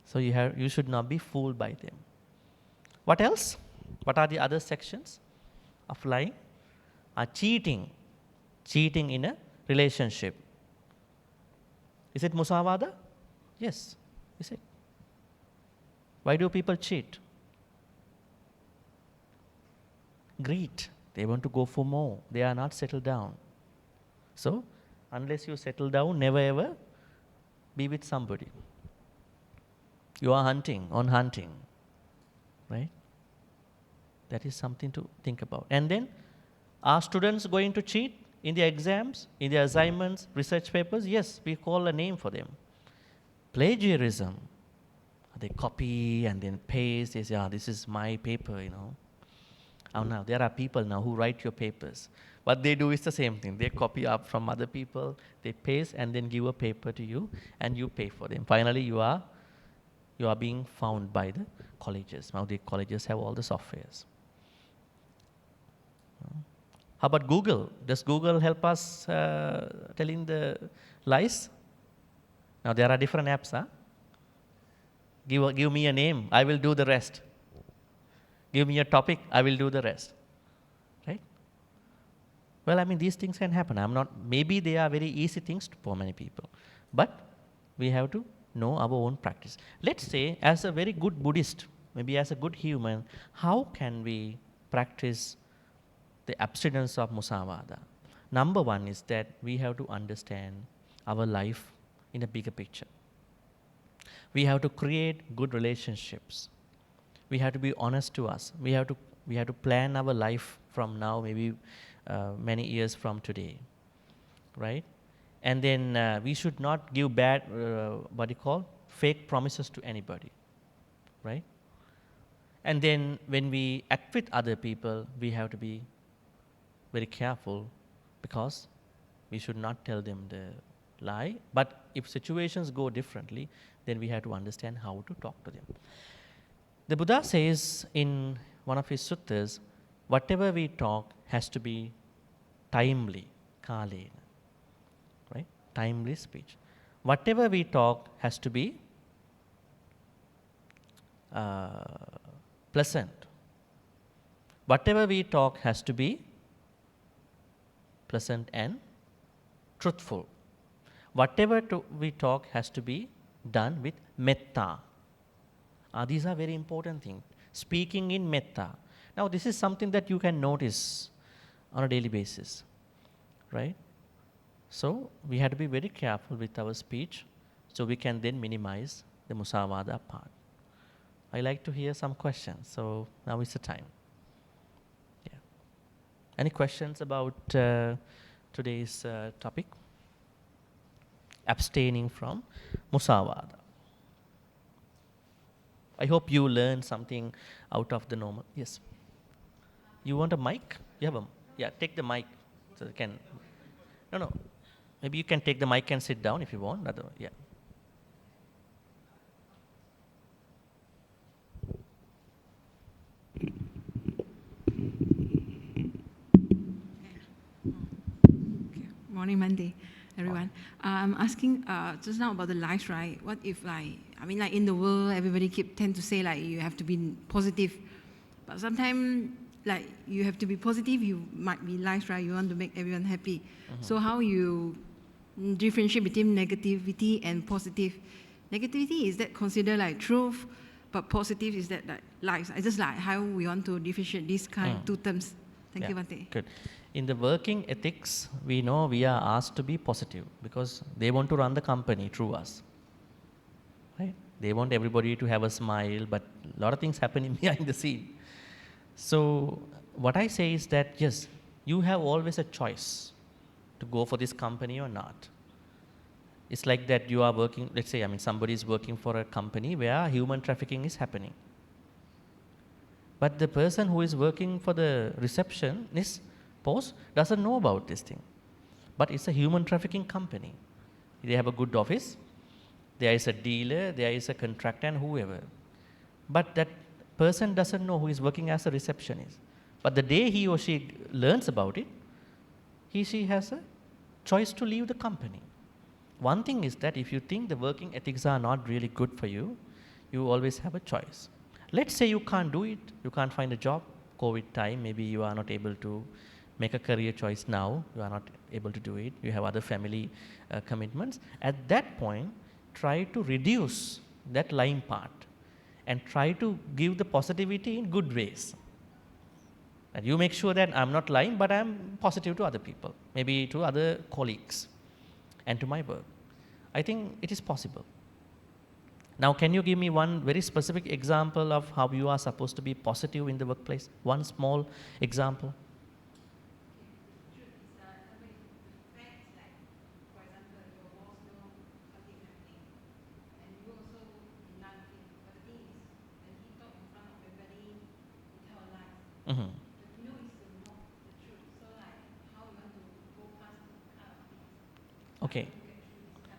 So you should not be fooled by them. What else? What are the other sections of lying? Cheating. Cheating in a relationship. Is it musawada? Yes. Is it? Why do people cheat? Greed. They want to go for more. They are not settled down. So, unless you settle down, never ever be with somebody. You are hunting, right? That is something to think about. And then, are students going to cheat in their exams, in their assignments, research papers? Yes, we call a name for them. Plagiarism. They copy and then paste. They say, this is my paper, Now, there are people now who write your papers. What they do is the same thing. They copy up from other people, they paste and then give a paper to you, and you pay for them. Finally, you are being found by the colleges. Now, the colleges have all the softwares. How about Google? Does Google help us telling the lies? Now, there are different apps. Huh? Give me a name, I will do the rest. Give me a topic, I will do the rest. Right? Well, these things can happen. Maybe they are very easy things for many people. But we have to know our own practice. Let's say, as a very good Buddhist, maybe as a good human, how can we practice the abstinence of musavada? Number one is that we have to understand our life in a bigger picture. We have to create good relationships. We have to be honest to us. We have to plan our life from now, maybe many years from today, right? And then we should not give bad, fake promises to anybody, right? And then when we act with other people, we have to be very careful, because we should not tell them the lie. But if situations go differently, then we have to understand how to talk to them. The Buddha says in one of his suttas, whatever we talk has to be timely, kalena, right? Timely speech. Whatever we talk has to be pleasant. Whatever we talk has to be pleasant and truthful. Whatever we talk has to be done with metta. These are very important things. Speaking in metta. Now, this is something that you can notice on a daily basis, right? So, we have to be very careful with our speech, so we can then minimize the musavada part. I like to hear some questions, so now is the time. Yeah. Any questions about today's topic? Abstaining from musavada. I hope you learned something out of the normal. Yes. You want a mic? You have a, yeah, take the mic so you can. No. Maybe you can take the mic and sit down if you want. Yeah. Morning, Monday, everyone. I'm asking just now about the lives, right? What if, like in the world, everybody tend to say like you have to be positive, but sometimes like you have to be positive, you might be lives, right? You want to make everyone happy. Mm-hmm. So how you differentiate between negativity and positive? Negativity, is that considered like truth, but positive, is that like lies? I just like how we want to differentiate these two terms. Thank you, Bhante. Good. In the working ethics, we know we are asked to be positive because they want to run the company through us. Right? They want everybody to have a smile, but a lot of things happen behind the scene. So what I say is that, yes, you have always a choice to go for this company or not. It's like that you are working, let's say, somebody is working for a company where human trafficking is happening. But the person who is working for the receptionist post doesn't know about this thing. But it's a human trafficking company. They have a good office, there is a dealer, there is a contractor and whoever. But that person doesn't know who is working as a receptionist. But the day he or she learns about it, she has a choice to leave the company. One thing is that if you think the working ethics are not really good for you, you always have a choice. Let's say you can't do it, you can't find a job, COVID time, maybe you are not able to make a career choice now, you are not able to do it, you have other family commitments. At that point, try to reduce that lying part and try to give the positivity in good ways. And you make sure that I'm not lying, but I'm positive to other people, maybe to other colleagues and to my work. I think it is possible. Now, can you give me one very specific example of how you are supposed to be positive in the workplace? One small example. Mm-hmm. Okay.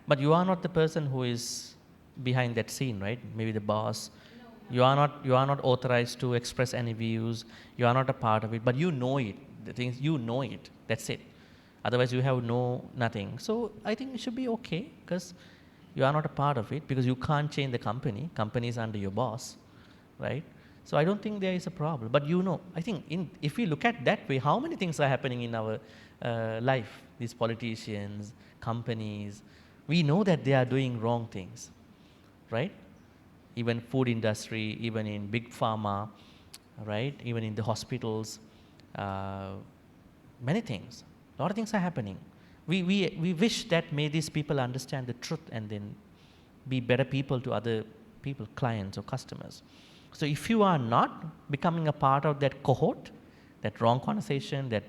But you are not the person who is behind that scene, right? Maybe the boss. You are not authorized to express any views. You are not a part of it, but you know it. The things you know it. That's it. Otherwise, you have nothing. So I think it should be okay because you are not a part of it because you can't change the company. Company is under your boss, right? So I don't think there is a problem. But I think if we look at that way, how many things are happening in our life? These politicians, companies, we know that they are doing wrong things, right? Even food industry, even in big pharma, right? Even in the hospitals, many things. A lot of things are happening. We wish that may these people understand the truth and then be better people to other people, clients or customers. So if you are not becoming a part of that cohort, that wrong conversation, that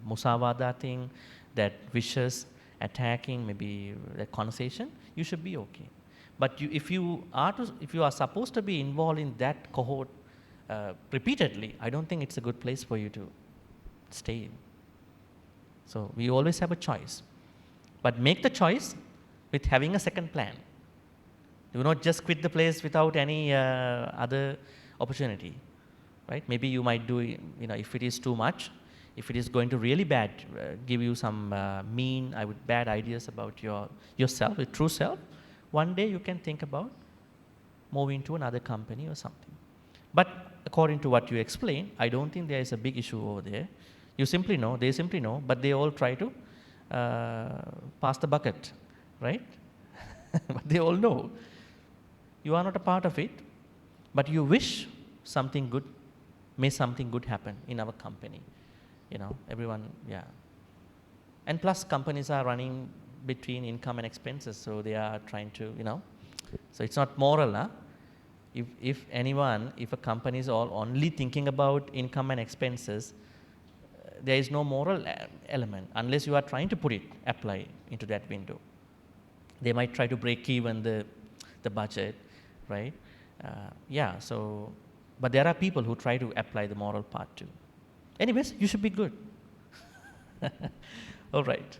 musawada thing, that vicious attacking, maybe that conversation, you should be okay. But if you are supposed to be involved in that cohort repeatedly, I don't think it's a good place for you to stay in. So we always have a choice. But make the choice with having a second plan. Do not just quit the place without any other opportunity, right? Maybe you might do, if it is too much, if it is going to really bad, give you some bad ideas about yourself, your true self, one day you can think about moving to another company or something. But according to what you explained, I don't think there is a big issue over there. They simply know, but they all try to pass the bucket, right? But they all know. You are not a part of it, but you wish something good happen in our company. Everyone, yeah. And plus companies are running between income and expenses, so they are trying to, so it's not moral, huh? If a company is all only thinking about income and expenses, there is no moral element unless you are trying to apply into that window. They might try to break even the budget, right? But there are people who try to apply the moral part too. Anyways, you should be good. All right.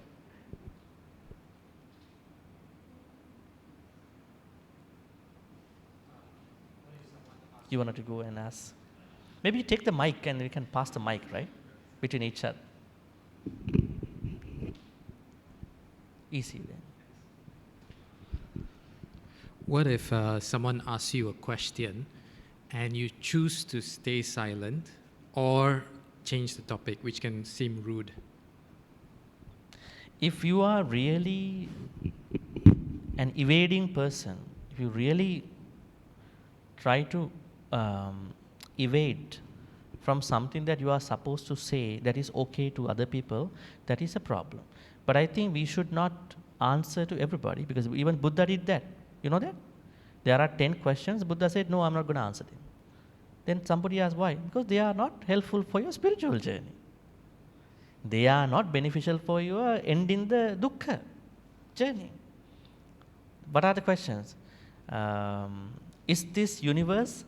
You wanted to go and ask? Maybe you take the mic and we can pass the mic, right? Between each other. Easy then. What if someone asks you a question and you choose to stay silent or change the topic, which can seem rude? If you are really an evading person, if you really try to evade from something that you are supposed to say that is okay to other people, that is a problem. But I think we should not answer to everybody because even Buddha did that. You know that? There are 10 questions. Buddha said, no, I'm not going to answer them. Then somebody asked why? Because they are not helpful for your spiritual journey. They are not beneficial for your end in the dukkha journey. What are the questions? Is this universe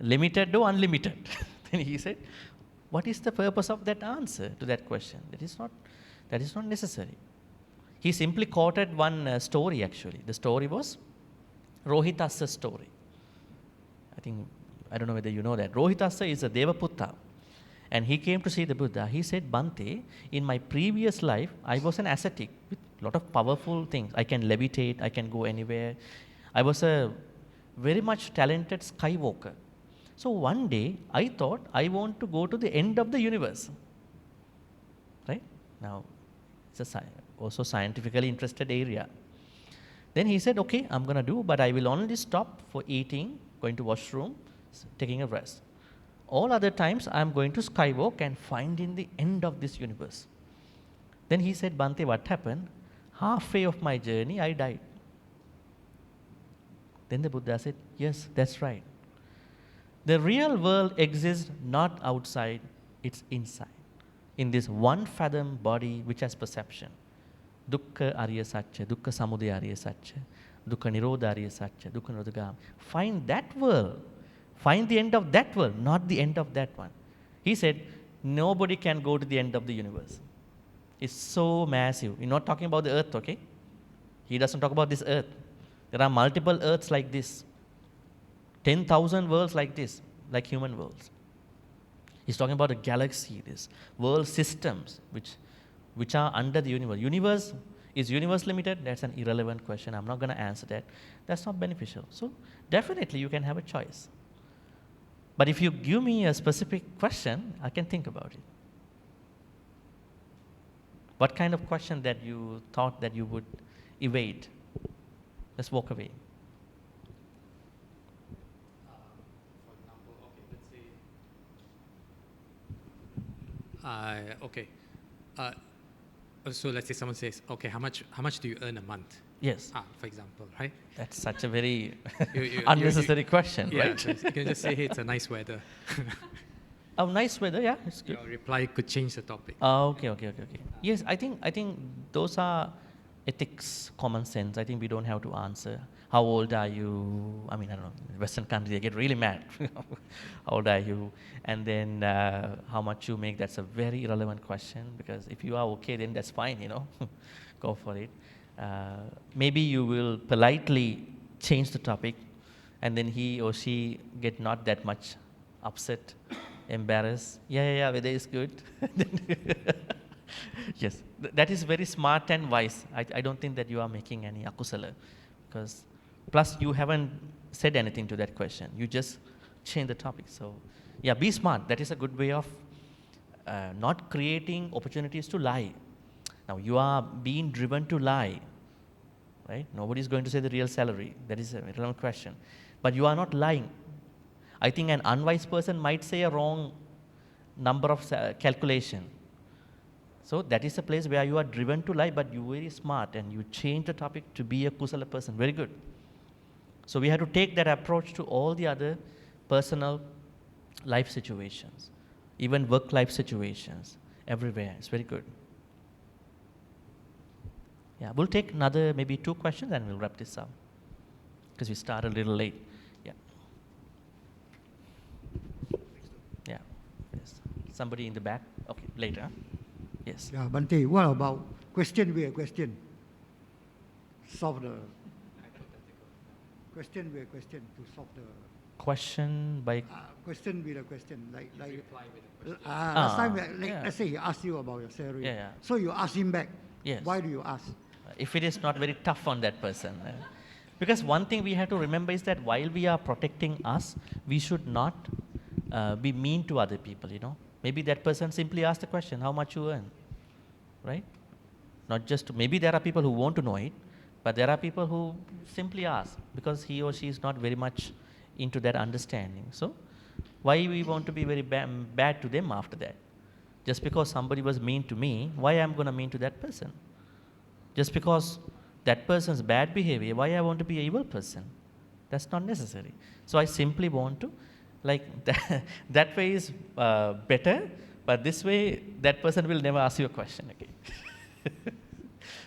limited or unlimited? Then he said, what is the purpose of that answer to that question? That is not necessary. He simply quoted one story actually. The story was Rohitasa's story. I don't know whether you know that. Rohitasa is a Devaputta. And he came to see the Buddha. He said, Bhante, in my previous life, I was an ascetic with a lot of powerful things. I can levitate, I can go anywhere. I was a very much talented skywalker. So one day, I thought I want to go to the end of the universe. Right? Now, it's also scientifically interested area. Then he said, okay, I'm going to do, but I will only stop for eating, going to washroom, taking a rest. All other times, I am going to skywalk and find in the end of this universe. Then he said, Bhante, what happened? Halfway of my journey, I died. Then the Buddha said, yes, that's right. The real world exists not outside, it's inside. In this one fathom body which has perception. Dukkha Arya Satya, Dukkha Samudaya Arya Satya, Dukkha Nirodha Arya Satya, Dukkha Nirodhagam. Find that world. Find the end of that world, not the end of that one. He said, nobody can go to the end of the universe. It's so massive. We're not talking about the earth, okay? He doesn't talk about this earth. There are multiple earths like this. 10,000 worlds like this, like human worlds. He's talking about a galaxy, this world systems which are under the universe. Is universe limited? That's an irrelevant question. I'm not going to answer that. That's not beneficial. So definitely you can have a choice. But if you give me a specific question, I can think about it. What kind of question that you thought that you would evade? Just walk away. For example, okay, let's say, so let's say someone says, okay, how much do you earn a month? Yes. For example, right? That's such a very You- unnecessary question, Yeah, right? so you can just say, hey, it's a nice weather. Oh, nice weather, yeah, it's good. Your reply could change the topic. Okay. Yes, I think those are ethics, common sense. I think we don't have to answer. How old are you? I mean, I don't know. In Western countries, they get really mad. How old are you? And then how much you make? That's a very irrelevant question because if you are okay, then that's fine. Go for it. Maybe you will politely change the topic, and then he or she get not that much upset, embarrassed. Yeah, weather is good. Yes, that is very smart and wise. I don't think that you are making any akusala, because plus you haven't said anything to that question. You just change the topic. So yeah, be smart. That is a good way of not creating opportunities to lie. Now you are being driven to lie, right? Nobody is going to say the real salary. That is a relevant question. But you are not lying. I think an unwise person might say a wrong number of calculation. So that is a place where you are driven to lie, but you're very smart and you change the topic to be a kusala person. Very good. So we have to take that approach to all the other personal life situations, even work life situations, everywhere. It's very good. Yeah, we'll take another maybe 2 questions and we'll wrap this up because we started a little late. Yeah. Yeah. Yes. Somebody in the back? Okay, later. Yes. Yeah, Bhante, what about question with a question? Solve the question with a question to solve the Question by question with a question. Like Reply with a question. last time, yeah. let's say he asked you about your salary. Yeah. So you ask him back. Yes. Why do you ask? If it is not very tough on that person. Because one thing we have to remember is that while we are protecting us, we should not be mean to other people, Maybe that person simply asked the question, how much you earn, right? Not just, maybe there are people who want to know it, but there are people who simply ask because he or she is not very much into that understanding. So why we want to be very bad to them after that? Just because somebody was mean to me, why I'm going to mean to that person? Just because that person's bad behavior, why I want to be an evil person? That's not necessary. So I simply want to, that way is better But this way, that person will never ask you a question again.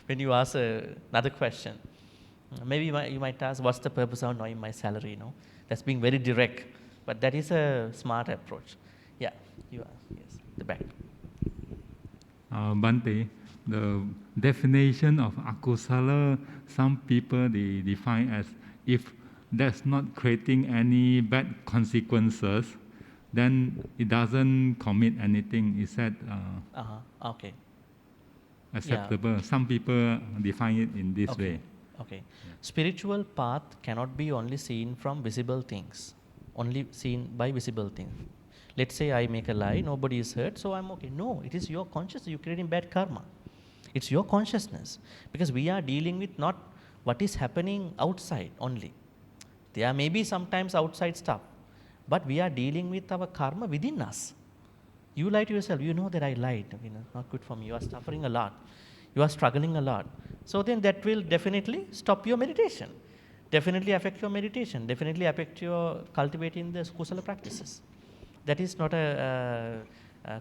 When you ask another question, maybe you might ask, what's the purpose of knowing my salary? That's being very direct. But that is a smart approach. Yeah, you are. Yes, the back. Bhante, the definition of akusala, some people they define as if that's not creating any bad consequences, then it doesn't commit anything. Is that Okay. acceptable? Yeah. Some people define it in this way. Okay. Yeah. Spiritual path cannot be only seen from visible things, only seen by visible things. Let's say I make a lie, nobody is hurt, so I'm okay. No, it is your consciousness, you're creating bad karma. It's your consciousness. Because we are dealing with not what is happening outside only. There may be sometimes outside stuff, but we are dealing with our karma within us. You lie to yourself, you know that I lied, not good for me, you are suffering a lot, you are struggling a lot. So then that will definitely stop your meditation, definitely affect your meditation, definitely affect your cultivating the kusala practices. That is not a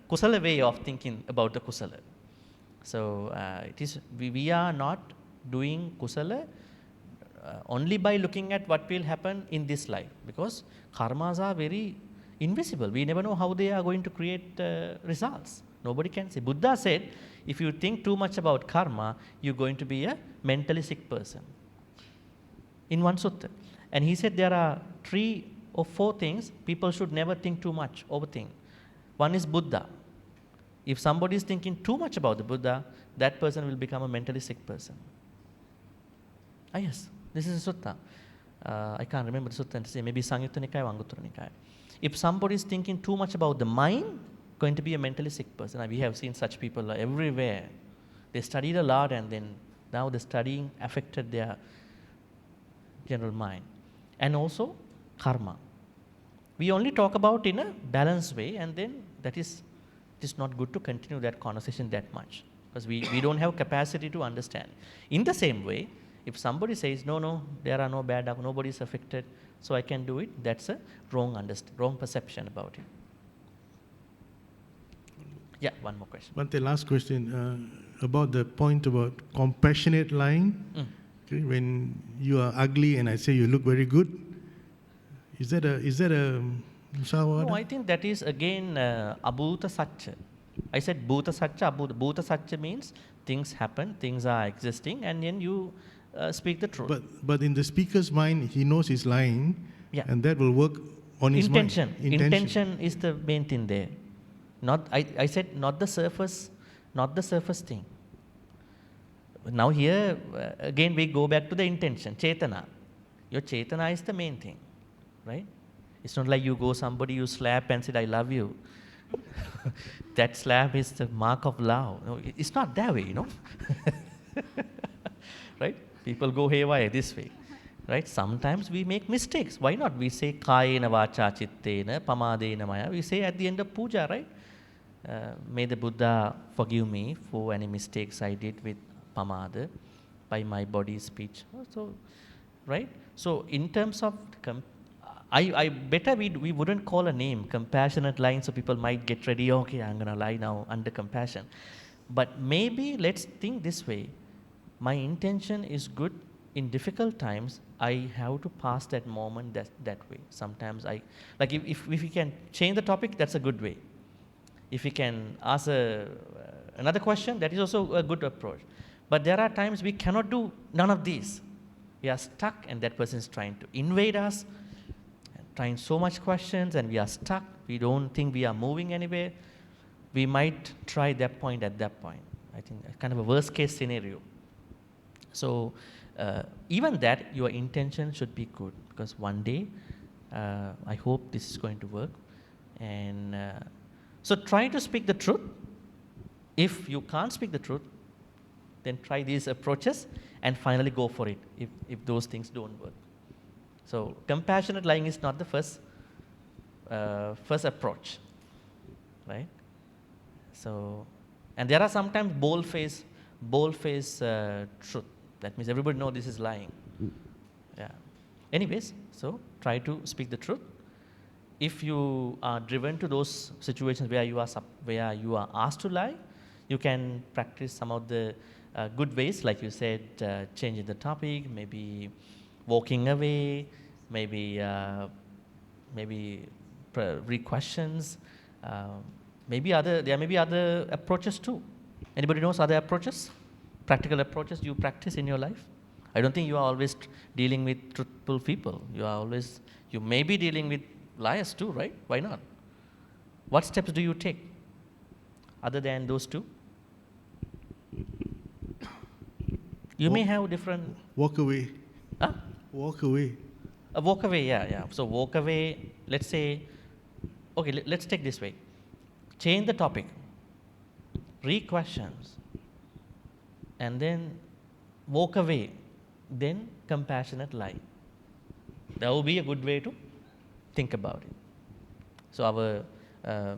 kusala way of thinking about the kusala. So it is we are not doing kusala only by looking at what will happen in this life, because karmas are very invisible. We never know how they are going to create results. Nobody can say. Buddha said, if you think too much about karma, you're going to be a mentally sick person. In one sutta. And he said there are 3 or 4 things people should never think too much, overthink. One is Buddha. If somebody is thinking too much about the Buddha, that person will become a mentally sick person. Yes, this is a sutta. I can't remember the sutta, and say maybe Samyutta Nikaya or Anguttara Nikaya. If somebody is thinking too much about the mind, going to be a mentally sick person. We have seen such people everywhere. They studied a lot, and then now the studying affected their general mind. And also karma. We only talk about in a balanced way, and then it is not good to continue that conversation that much, because we don't have capacity to understand. In the same way, if somebody says, no, there are no bad, nobody is affected, so I can do it, that's a wrong perception about it. Yeah, one more question. Bhante, last question about the point about compassionate lying. Okay, when you are ugly and I say you look very good, is that a musawada? No, I think that is again abhuta satcha. I said bhuta satcha, abhuta. Bhuta satcha means things happen, things are existing, and then you speak the truth. But in the speaker's mind, he knows he's lying, yeah, and that will work on his mind. Intention is the main thing there. Not I said not the surface thing. Now here again we go back to the intention, chetana. Your chetana is the main thing, right? It's not like you go somebody, you slap and said I love you. That slap is the mark of love. No, it's not that way, right? People go haywire this way, right? Sometimes we make mistakes. Why not? We say kayena vacha chittena pamadena maya. We say at the end of puja, right? May the Buddha forgive me for any mistakes I did with pamada by my body, speech. So, right? So in terms of I better we wouldn't call a name compassionate lying, so people might get ready. Okay, I'm gonna lie now under compassion. But maybe let's think this way. My intention is good. In difficult times, I have to pass that moment that way. Sometimes if we can change the topic, that's a good way. If we can ask another question, that is also a good approach. But there are times we cannot do none of these. We are stuck, and that person is trying to invade us, trying so much questions, and we are stuck. We don't think we are moving anywhere. We might try that point at that point. I think kind of a worst case scenario. So even that, your intention should be good, because one day, I hope this is going to work. And so try to speak the truth. If you can't speak the truth, then try these approaches and finally go for it if those things don't work. So compassionate lying is not the first approach, right? So, and there are sometimes bold-faced truth. That means everybody knows this is lying. Yeah. Anyways, so try to speak the truth if you are driven to those situations where where you are asked to lie, you can practice some of the good ways, like you said, changing the topic, maybe walking away, maybe maybe read questions, there may be other approaches too. Anybody knows other approaches, practical approaches you practice in your life? I don't think you are always dealing with truthful people. You may be dealing with liars too, right? Why not? What steps do you take other than those two? You may have different. Walk away. Huh? Walk away. Walk away, yeah. So walk away, let's say, okay, let's take this way. Change the topic, read questions, and then walk away, then compassionate lie. That would be a good way to think about it. So our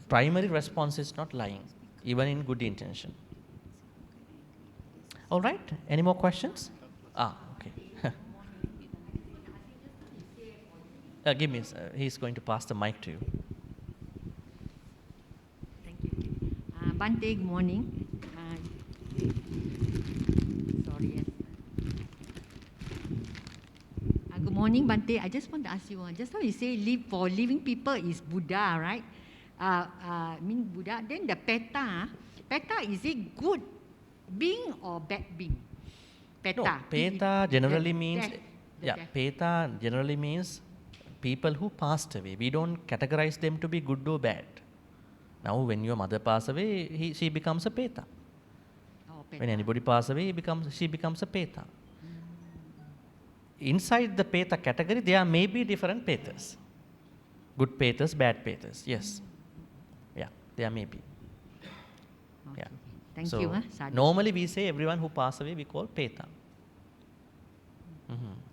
primary response is not lying, even in good intention. All right, any more questions? Okay. Give me, he's going to pass the mic to you. Thank you. Bhante, good morning. Sorry, yes. Good morning, Bhante. I just want to ask you, just now you say for living people is Buddha, right? Mean Buddha. Then the peta is it good being or bad being? Peta. No, peta generally means, peta generally means people who passed away. We don't categorize them to be good or bad. Now, when your mother passes away, she becomes a peta. Oh, peta. When anybody passes away, she becomes a peta. Inside the peta category, there may be different petas. Good petas, bad petas, yes. Yeah, there may be. Okay. Yeah. Thank So you. Sadhu. normally we say everyone who passes away we call peta.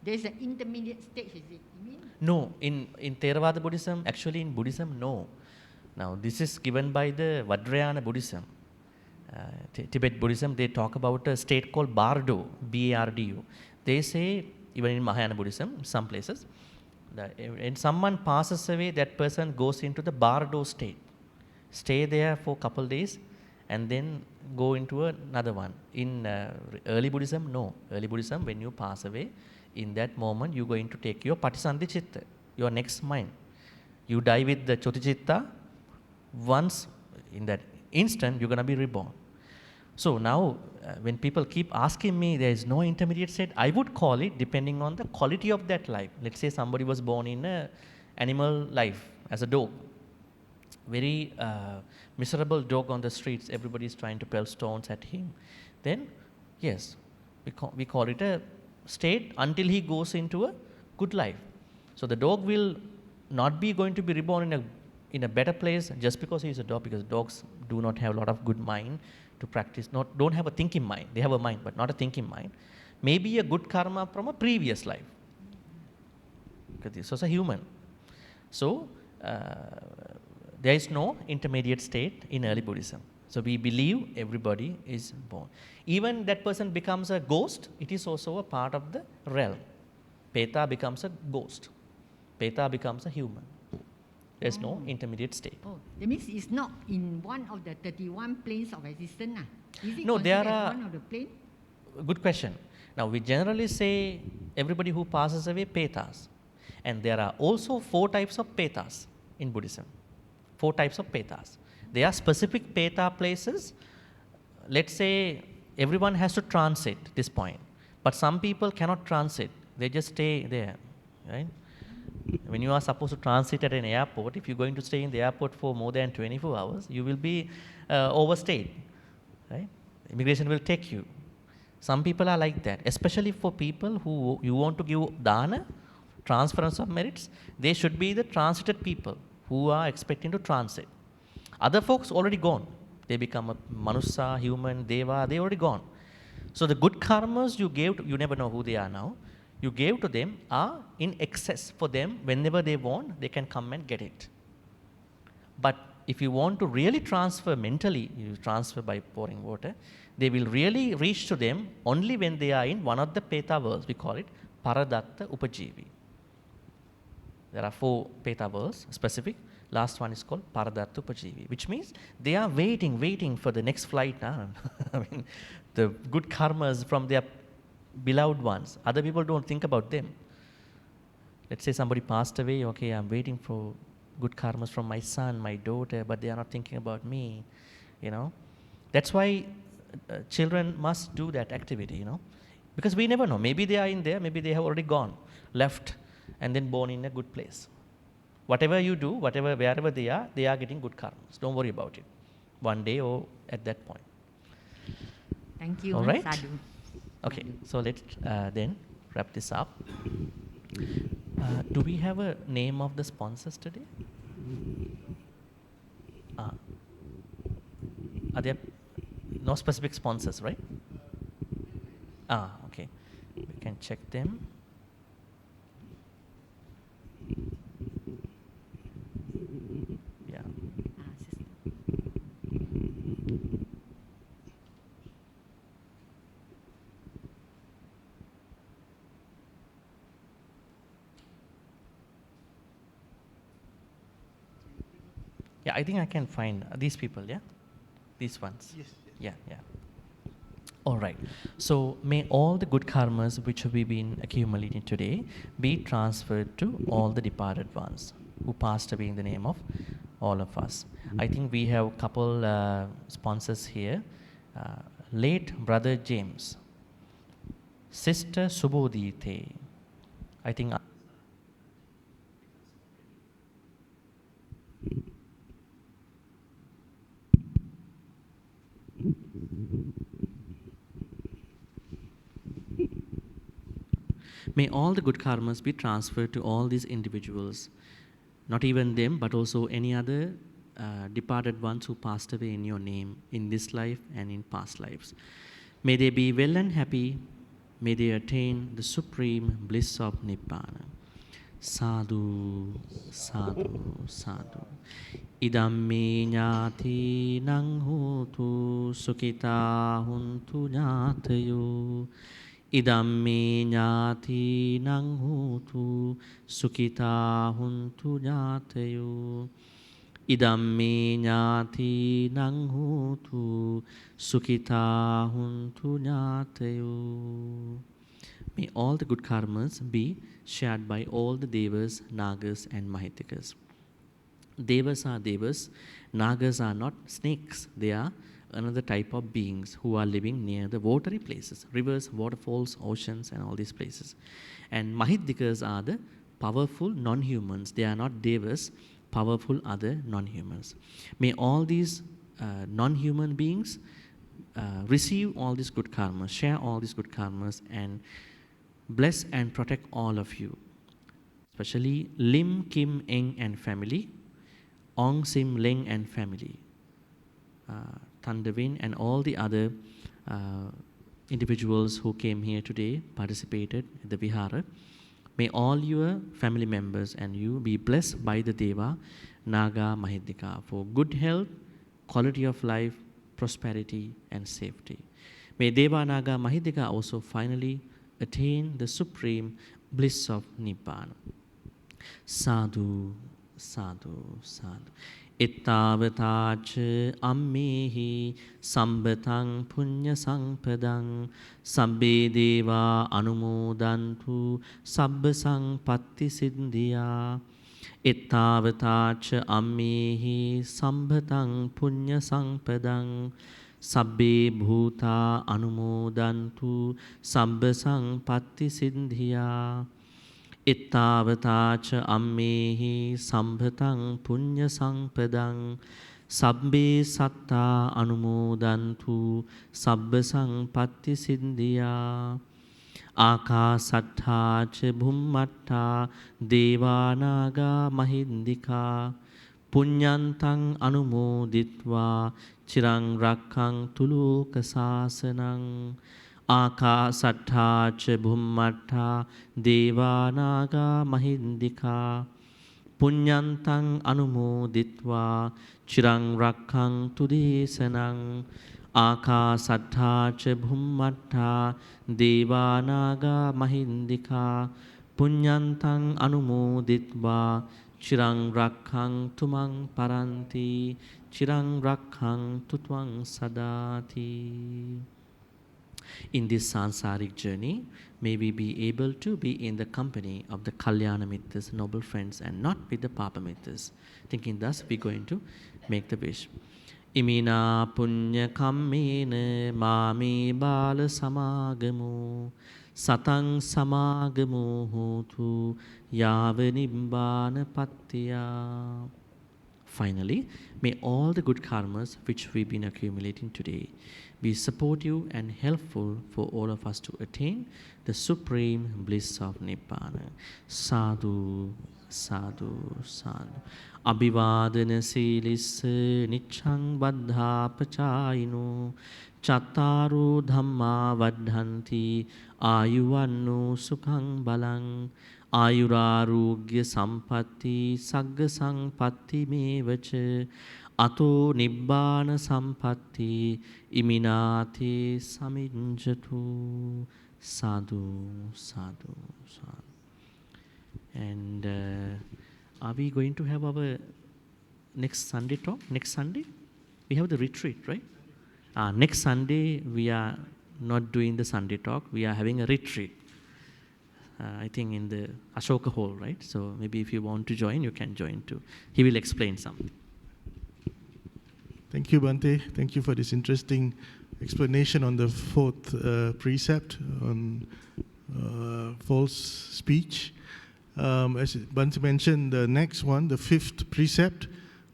There's an intermediate stage, is it? You mean? No, in Theravada Buddhism, actually in Buddhism, no. Now this is given by the Vajrayana Buddhism. Tibet Buddhism, they talk about a state called Bardo, B-A-R-D-O. They say, even in Mahayana Buddhism, some places, that when someone passes away, that person goes into the Bardo state. Stay there for a couple days and then go into another one. In early Buddhism, no. Early Buddhism, when you pass away, in that moment, you're going to take your Patisandhi Chitta, your next mind. You die with the Chotichitta. Once, in that instant, you're going to be reborn. So now, when people keep asking me, there is no intermediate state, I would call it depending on the quality of that life. Let's say somebody was born in an animal life as a dog. Very miserable dog on the streets, everybody is trying to pelt stones at him. Then, yes, we call it a state until he goes into a good life. So the dog will not be going to be reborn in a better place just because he is a dog, because dogs do not have a lot of good mind to practice, don't have a thinking mind. They have a mind, but not a thinking mind. Maybe a good karma from a previous life, because this was a human. So there is no intermediate state in early Buddhism. So we believe everybody is born. Even that person becomes a ghost, it is also a part of the realm. Peta becomes a ghost. Peta becomes a human. There is no intermediate state. Oh, that means it's not in one of the 31 planes of existence. Is it No, there considered are. one of the plane? Good question. Now we generally say everybody who passes away petas. And there are also 4 types of petas in Buddhism. 4 types of petas. There are specific peta places. Let's say everyone has to transit this point. But some people cannot transit. They just stay there. Right? When you are supposed to transit at an airport, if you're going to stay in the airport for more than 24 hours, you will be overstayed. Right? Immigration will take you. Some people are like that, especially for people who you want to give dana, transference of merits. They should be the transited people who are expecting to transit. Other folks already gone. They become a manusa, human, deva, they already gone. So the good karmas you gave, you never know who they are now, you gave to them are in excess for them. Whenever they want, they can come and get it. But if you want to really transfer mentally, you transfer by pouring water, they will really reach to them only when they are in one of the peta worlds. We call it paradatta upajivi. There are 4 Peta worlds specific. Last one is called Paradarthupajivi, which means they are waiting for the next flight. I mean, the good karmas from their beloved ones. Other people don't think about them. Let's say somebody passed away, okay, I'm waiting for good karmas from my son, my daughter, but they are not thinking about me, you know. That's why children must do that activity, you know, because we never know. Maybe they are in there, maybe they have already gone, left, and then born in a good place. Whatever you do, wherever they are getting good karmas. Don't worry about it. One day or at that point. Thank you. All right? Sadhu. Okay, so let's then wrap this up. Do we have a name of the sponsors today? Are there no specific sponsors, right? Okay. We can check them. Yeah. Sister. Yeah, I think I can find these people, yeah? These ones. Yes. Yeah. All right. So may all the good karmas which we've been accumulating today be transferred to all the departed ones who passed away in the name of all of us. I think we have a couple sponsors here. Late brother James, sister Subodhite. I think may all the good karmas be transferred to all these individuals, not even them, but also any other departed ones who passed away in your name in this life and in past lives. May they be well and happy. May they attain the supreme bliss of Nibbana. Sadhu, sadhu, sadhu. Idamme ñāti nang hotu sukita huntu ñātayo. Idamme ñāti nang hotu sukita huntu ñātayo. Idamme ñāti nang hotu sukita huntu ñātayo. May all the good karmas be shared by all the devas, nagas and mahitikas. Devas are devas, nagas are not snakes, they are another type of beings who are living near the watery places, rivers, waterfalls, oceans and all these places. And mahitikas are the powerful non-humans, they are not devas, powerful other non-humans. May all these non-human beings receive all these good karmas, share all these good karmas and bless and protect all of you, especially Lim, Kim, Eng and family, Ong, Sim, Leng and family, Thunderwin and all the other individuals who came here today, participated at the Vihara. May all your family members and you be blessed by the Deva, Naga, Mahidika for good health, quality of life, prosperity and safety. May Deva, Naga, Mahidika also finally attain the supreme bliss of Nibbana. Sadhu, sadhu, sadhu. Ittavatacha ammehi sambatang punya sangpadang sabbe deva anumodantu sabba sangpatti siddhya. Ittavatacha ammehi sambatang punya sangpadang sabbe bhuta anumodantu sabba sangpatti siddhya. Ittavatacha ammehi sambhatang punya sangpadang sabbe satta anumodantu sabba sangpatti siddhya. Akasatthacha bhummatta devanaga mahindika punyantang anumoditva chirang rakkang tuluka sasanang. Akasatthacha bhummatta devanaga mahindika punyantang anumoditva chirang rakkang tudesanang. Akasatthacha bhummatta devanaga mahindika Punyantang anumoditva chirang rakhang tumang paranti chirang rakhang tutwang sadati. In this sansaric journey, may we be able to be in the company of the Kalyana Mittas, noble friends, and not with the Papa Mittas. Thinking thus, we're going to make the wish. Imina punya kammena mami bala samagamu satang samagamu hotu yava nibbana pattiya. Finally, may all the good karmas which we've been accumulating today be supportive and helpful for all of us to attain the supreme bliss of Nibbana. Sadhu, sadhu, sadhu. Abhivadana silissa nichang baddha pachayino chattaru dhamma vadhanti ayuvannu sukhang balang ayurarogya sampatti sagga sampatti mevacha ato nibbana sampatti iminati saminjatu. Sadhu, sadhu, sadhu. And are we going to have our next Sunday talk? Next Sunday? We have the retreat, right? Next Sunday, we are not doing the Sunday talk. We are having a retreat. I think in the Ashoka Hall, right? So maybe if you want to join, you can join too. He will explain something. Thank you, Bhante. Thank you for this interesting explanation on the fourth precept on false speech. As Bhante mentioned, the next one, the fifth precept,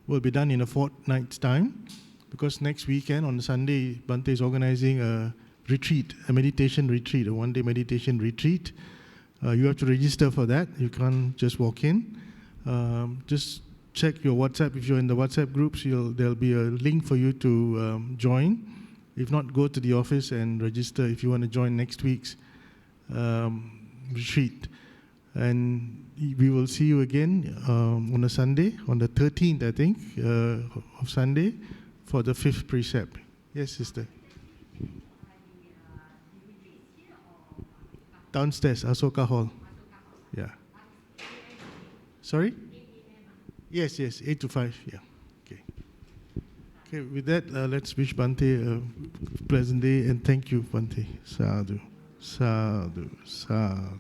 will be done in a fortnight's time, because next weekend on Sunday, Bhante is organizing a retreat, a meditation retreat, a one-day meditation retreat. You have to register for that. You can't just walk in. Just check your WhatsApp. If you're in the WhatsApp groups, there'll be a link for you to join. If not, go to the office and register if you want to join next week's retreat. And we will see you again on a Sunday, on the 13th, I think, of Sunday, for the fifth precept. Yes, sister. Downstairs, Asoka Hall. Yeah. Sorry? Yes, 8 to 5, yeah. Okay, with that, let's wish Bhante a pleasant day, and thank you, Bhante. Sadhu, sadhu, sadhu.